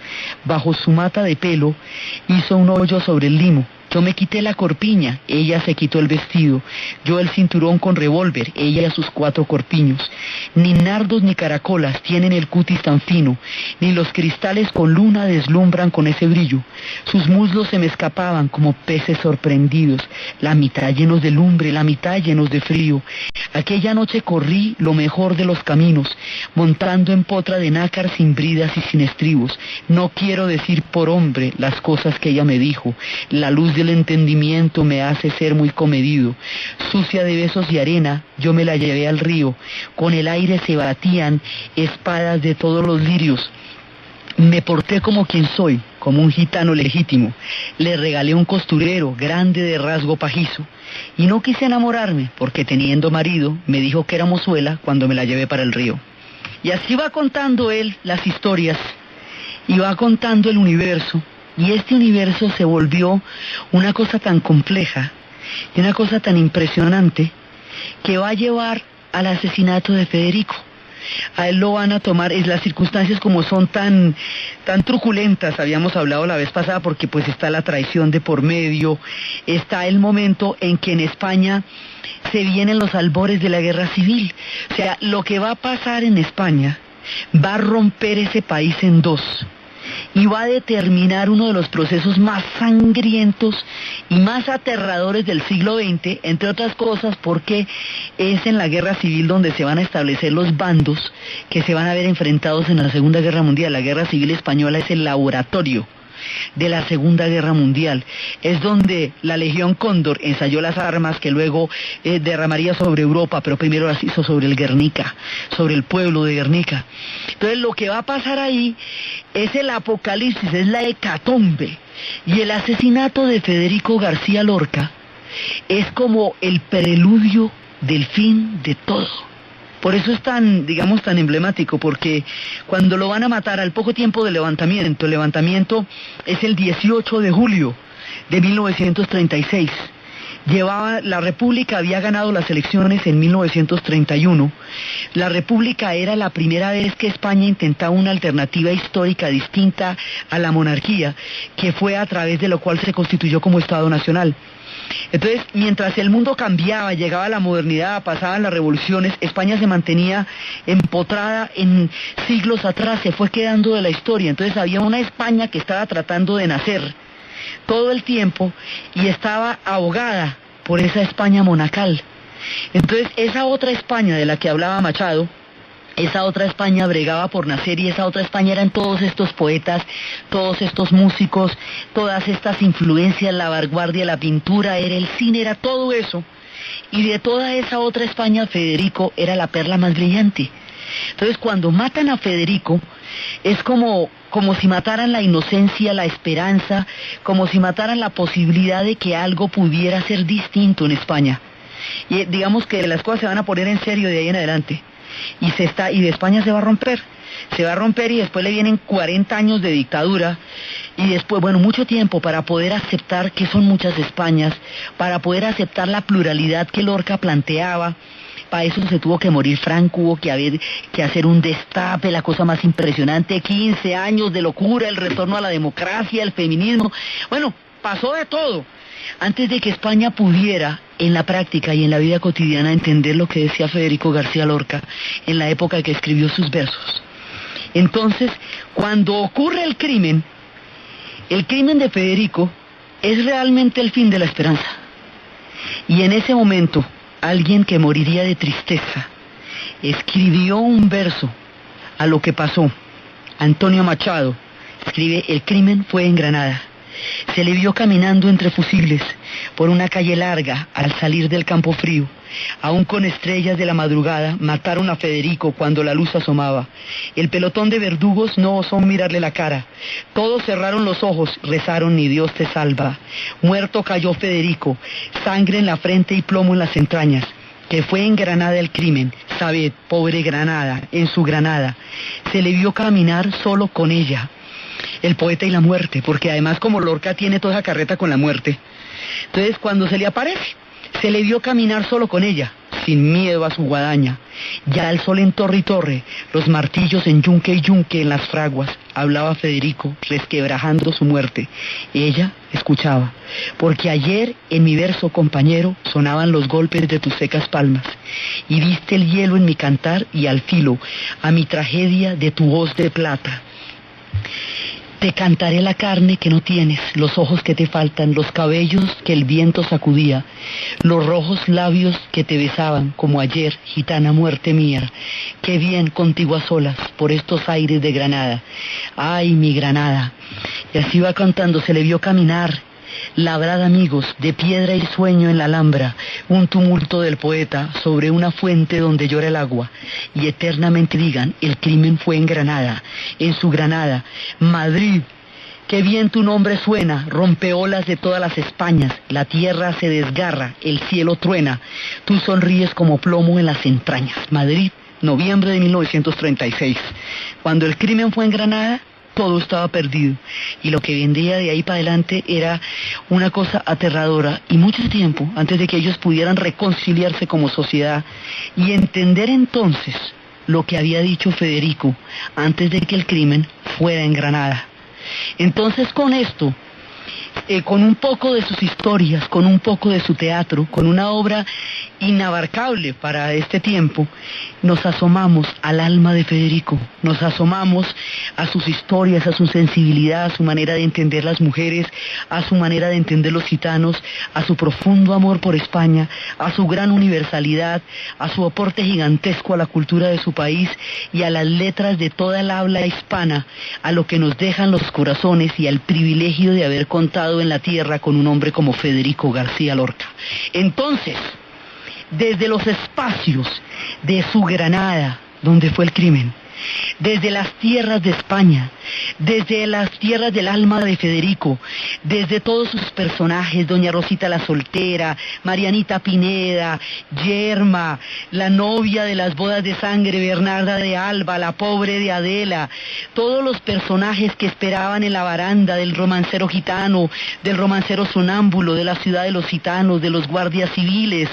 bajo su mata de pelo, hizo un hoyo sobre el limo. Yo me quité la corpiña, ella se quitó el vestido, yo el cinturón con revólver, ella sus 4 corpiños. Ni nardos ni caracolas tienen el cutis tan fino, ni los cristales con luna deslumbran con ese brillo. Sus muslos se me escapaban como peces sorprendidos, la mitad llenos de lumbre, la mitad llenos de frío. Aquella noche corrí lo mejor de los caminos, montando en potra de nácar sin bridas y sin estribos. No quiero decir por hombre las cosas que ella me dijo, la luz del entendimiento me hace ser muy comedido. Sucia de besos y arena, yo me la llevé al río, con el aire se batían espadas de todos los lirios. Me porté como quien soy, como un gitano legítimo. Le regalé un costurero grande de rasgo pajizo. Y no quise enamorarme, porque teniendo marido, me dijo que era mozuela cuando me la llevé para el río. Y así va contando él las historias, y va contando el universo. Y este universo se volvió una cosa tan compleja y una cosa tan impresionante que va a llevar al asesinato de Federico. A él lo van a tomar, las circunstancias como son tan truculentas, habíamos hablado la vez pasada, porque pues está la traición de por medio, está el momento en que en España se vienen los albores de la guerra civil. O sea, lo que va a pasar en España va a romper ese país en dos. y va a determinar uno de los procesos más sangrientos y más aterradores del siglo XX, entre otras cosas porque es en la guerra civil donde se van a establecer los bandos que se van a ver enfrentados en la Segunda Guerra Mundial. La Guerra Civil Española es el laboratorio de la Segunda Guerra Mundial. Es donde la Legión Cóndor ensayó las armas que luego derramaría sobre Europa, pero primero las hizo sobre el Guernica, sobre el pueblo de Guernica. Entonces lo que va a pasar ahí es el apocalipsis, es la hecatombe. Y el asesinato de Federico García Lorca es como el preludio del fin de todo. Por eso es tan, digamos, tan emblemático, porque cuando lo van a matar al poco tiempo del levantamiento, el levantamiento es el 18 de julio de 1936. La República había ganado las elecciones en 1931. La República era la primera vez que España intentaba una alternativa histórica distinta a la monarquía, que fue a través de lo cual se constituyó como Estado Nacional. Entonces, mientras el mundo cambiaba, llegaba la modernidad, pasaban las revoluciones, España se mantenía empotrada en siglos atrás, se fue quedando de la historia. Entonces había una España que estaba tratando de nacer todo el tiempo y estaba ahogada por esa España monacal. Entonces esa otra España de la que hablaba Machado, esa otra España bregaba por nacer, y esa otra España eran todos estos poetas, todos estos músicos, todas estas influencias, la vanguardia, la pintura, era el cine, era todo eso. Y de toda esa otra España, Federico era la perla más brillante. Entonces cuando matan a Federico, es como si mataran la inocencia, la esperanza, como si mataran la posibilidad de que algo pudiera ser distinto en España. Y digamos que las cosas se van a poner en serio de ahí en adelante. Y de España se va a romper y después le vienen 40 años de dictadura y después, bueno, mucho tiempo para poder aceptar que son muchas Españas, para poder aceptar la pluralidad que Lorca planteaba. Para eso se tuvo que morir Franco, hubo que hacer un destape, la cosa más impresionante, 15 años de locura, el retorno a la democracia, el feminismo, bueno, pasó de todo, antes de que España pudiera, en la práctica y en la vida cotidiana, entender lo que decía Federico García Lorca en la época en que escribió sus versos. Entonces, cuando ocurre el crimen de Federico es realmente el fin de la esperanza. Y en ese momento, alguien que moriría de tristeza escribió un verso a lo que pasó. Antonio Machado escribe: el crimen fue en Granada. Se le vio caminando entre fusibles por una calle larga al salir del campo frío. Aún con estrellas de la madrugada mataron a Federico cuando la luz asomaba. El pelotón de verdugos no osó mirarle la cara. Todos cerraron los ojos, rezaron: ni Dios te salva. Muerto cayó Federico, sangre en la frente y plomo en las entrañas. Que fue en Granada el crimen. Sabed, pobre Granada, en su Granada se le vio caminar solo con ella, el poeta y la muerte, porque además como Lorca tiene toda esa carreta con la muerte, entonces cuando se le aparece, se le vio caminar solo con ella, sin miedo a su guadaña. Ya el sol en torre y torre, los martillos en yunque y yunque en las fraguas, hablaba Federico, resquebrajando su muerte. Ella escuchaba, porque ayer en mi verso, compañero, sonaban los golpes de tus secas palmas, y viste el hielo en mi cantar y al filo, a mi tragedia de tu voz de plata. Te cantaré la carne que no tienes, los ojos que te faltan, los cabellos que el viento sacudía, los rojos labios que te besaban, como ayer, gitana muerte mía. Qué bien contigo a solas, por estos aires de Granada. Ay, mi Granada. Y así va cantando, se le vio caminar, labrad amigos, de piedra y sueño en la Alhambra, un tumulto del poeta sobre una fuente donde llora el agua, y eternamente digan: el crimen fue en Granada, en su Granada. Madrid, qué bien tu nombre suena, rompeolas de todas las Españas, la tierra se desgarra, el cielo truena, tú sonríes como plomo en las entrañas. Madrid, noviembre de 1936. Cuando el crimen fue en Granada, todo estaba perdido, y lo que vendría de ahí para adelante era una cosa aterradora, y mucho tiempo antes de que ellos pudieran reconciliarse como sociedad y entender entonces lo que había dicho Federico antes de que el crimen fuera en Granada. Entonces con esto, con un poco de sus historias, con un poco de su teatro, con una obra inabarcable para este tiempo, nos asomamos al alma de Federico, nos asomamos a sus historias, a su sensibilidad, a su manera de entender las mujeres, a su manera de entender los gitanos, a su profundo amor por España, a su gran universalidad, a su aporte gigantesco a la cultura de su país y a las letras de toda el habla hispana, a lo que nos dejan los corazones y al privilegio de haber contado en la tierra con un hombre como Federico García Lorca. Entonces, desde los espacios de su Granada, donde fue el crimen, desde las tierras de España, desde las tierras del alma de Federico, desde todos sus personajes, doña Rosita la soltera, Marianita Pineda, Yerma, la novia de las bodas de sangre, Bernarda de Alba, la pobre de Adela, todos los personajes que esperaban en la baranda del romancero gitano, del romancero sonámbulo, de la ciudad de los gitanos, de los guardias civiles,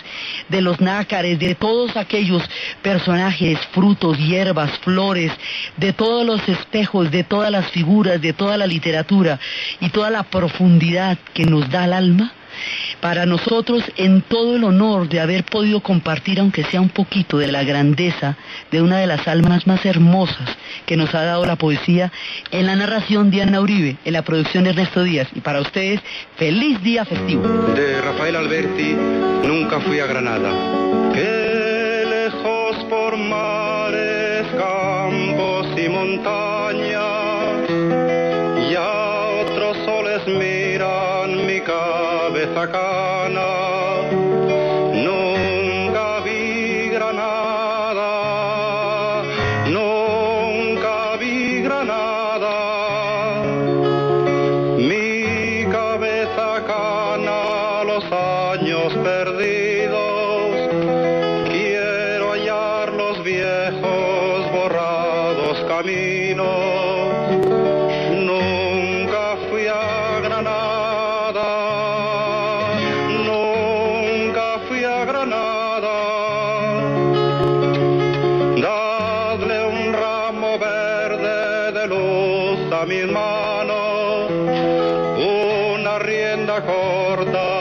de los nácares, de todos aquellos personajes, frutos, hierbas, flores, de todos los espejos, de todas las figuras, de toda la literatura y toda la profundidad que nos da el alma, para nosotros en todo el honor de haber podido compartir, aunque sea un poquito, de la grandeza de una de las almas más hermosas que nos ha dado la poesía, en la narración de Ana Uribe, en la producción de Ernesto Díaz, y para ustedes, feliz día festivo. De Rafael Alberti, Nunca fui a Granada. Qué lejos por mares, campos y montañas, ya otros soles miran mi cabeza cana. Nunca vi Granada, nunca vi Granada. Mi cabeza cana, los años perdidos, quiero hallar los viejos borrados caminos. Nunca fui a Granada, nunca fui a Granada. Dadle un ramo verde de luz a mis manos, una rienda corta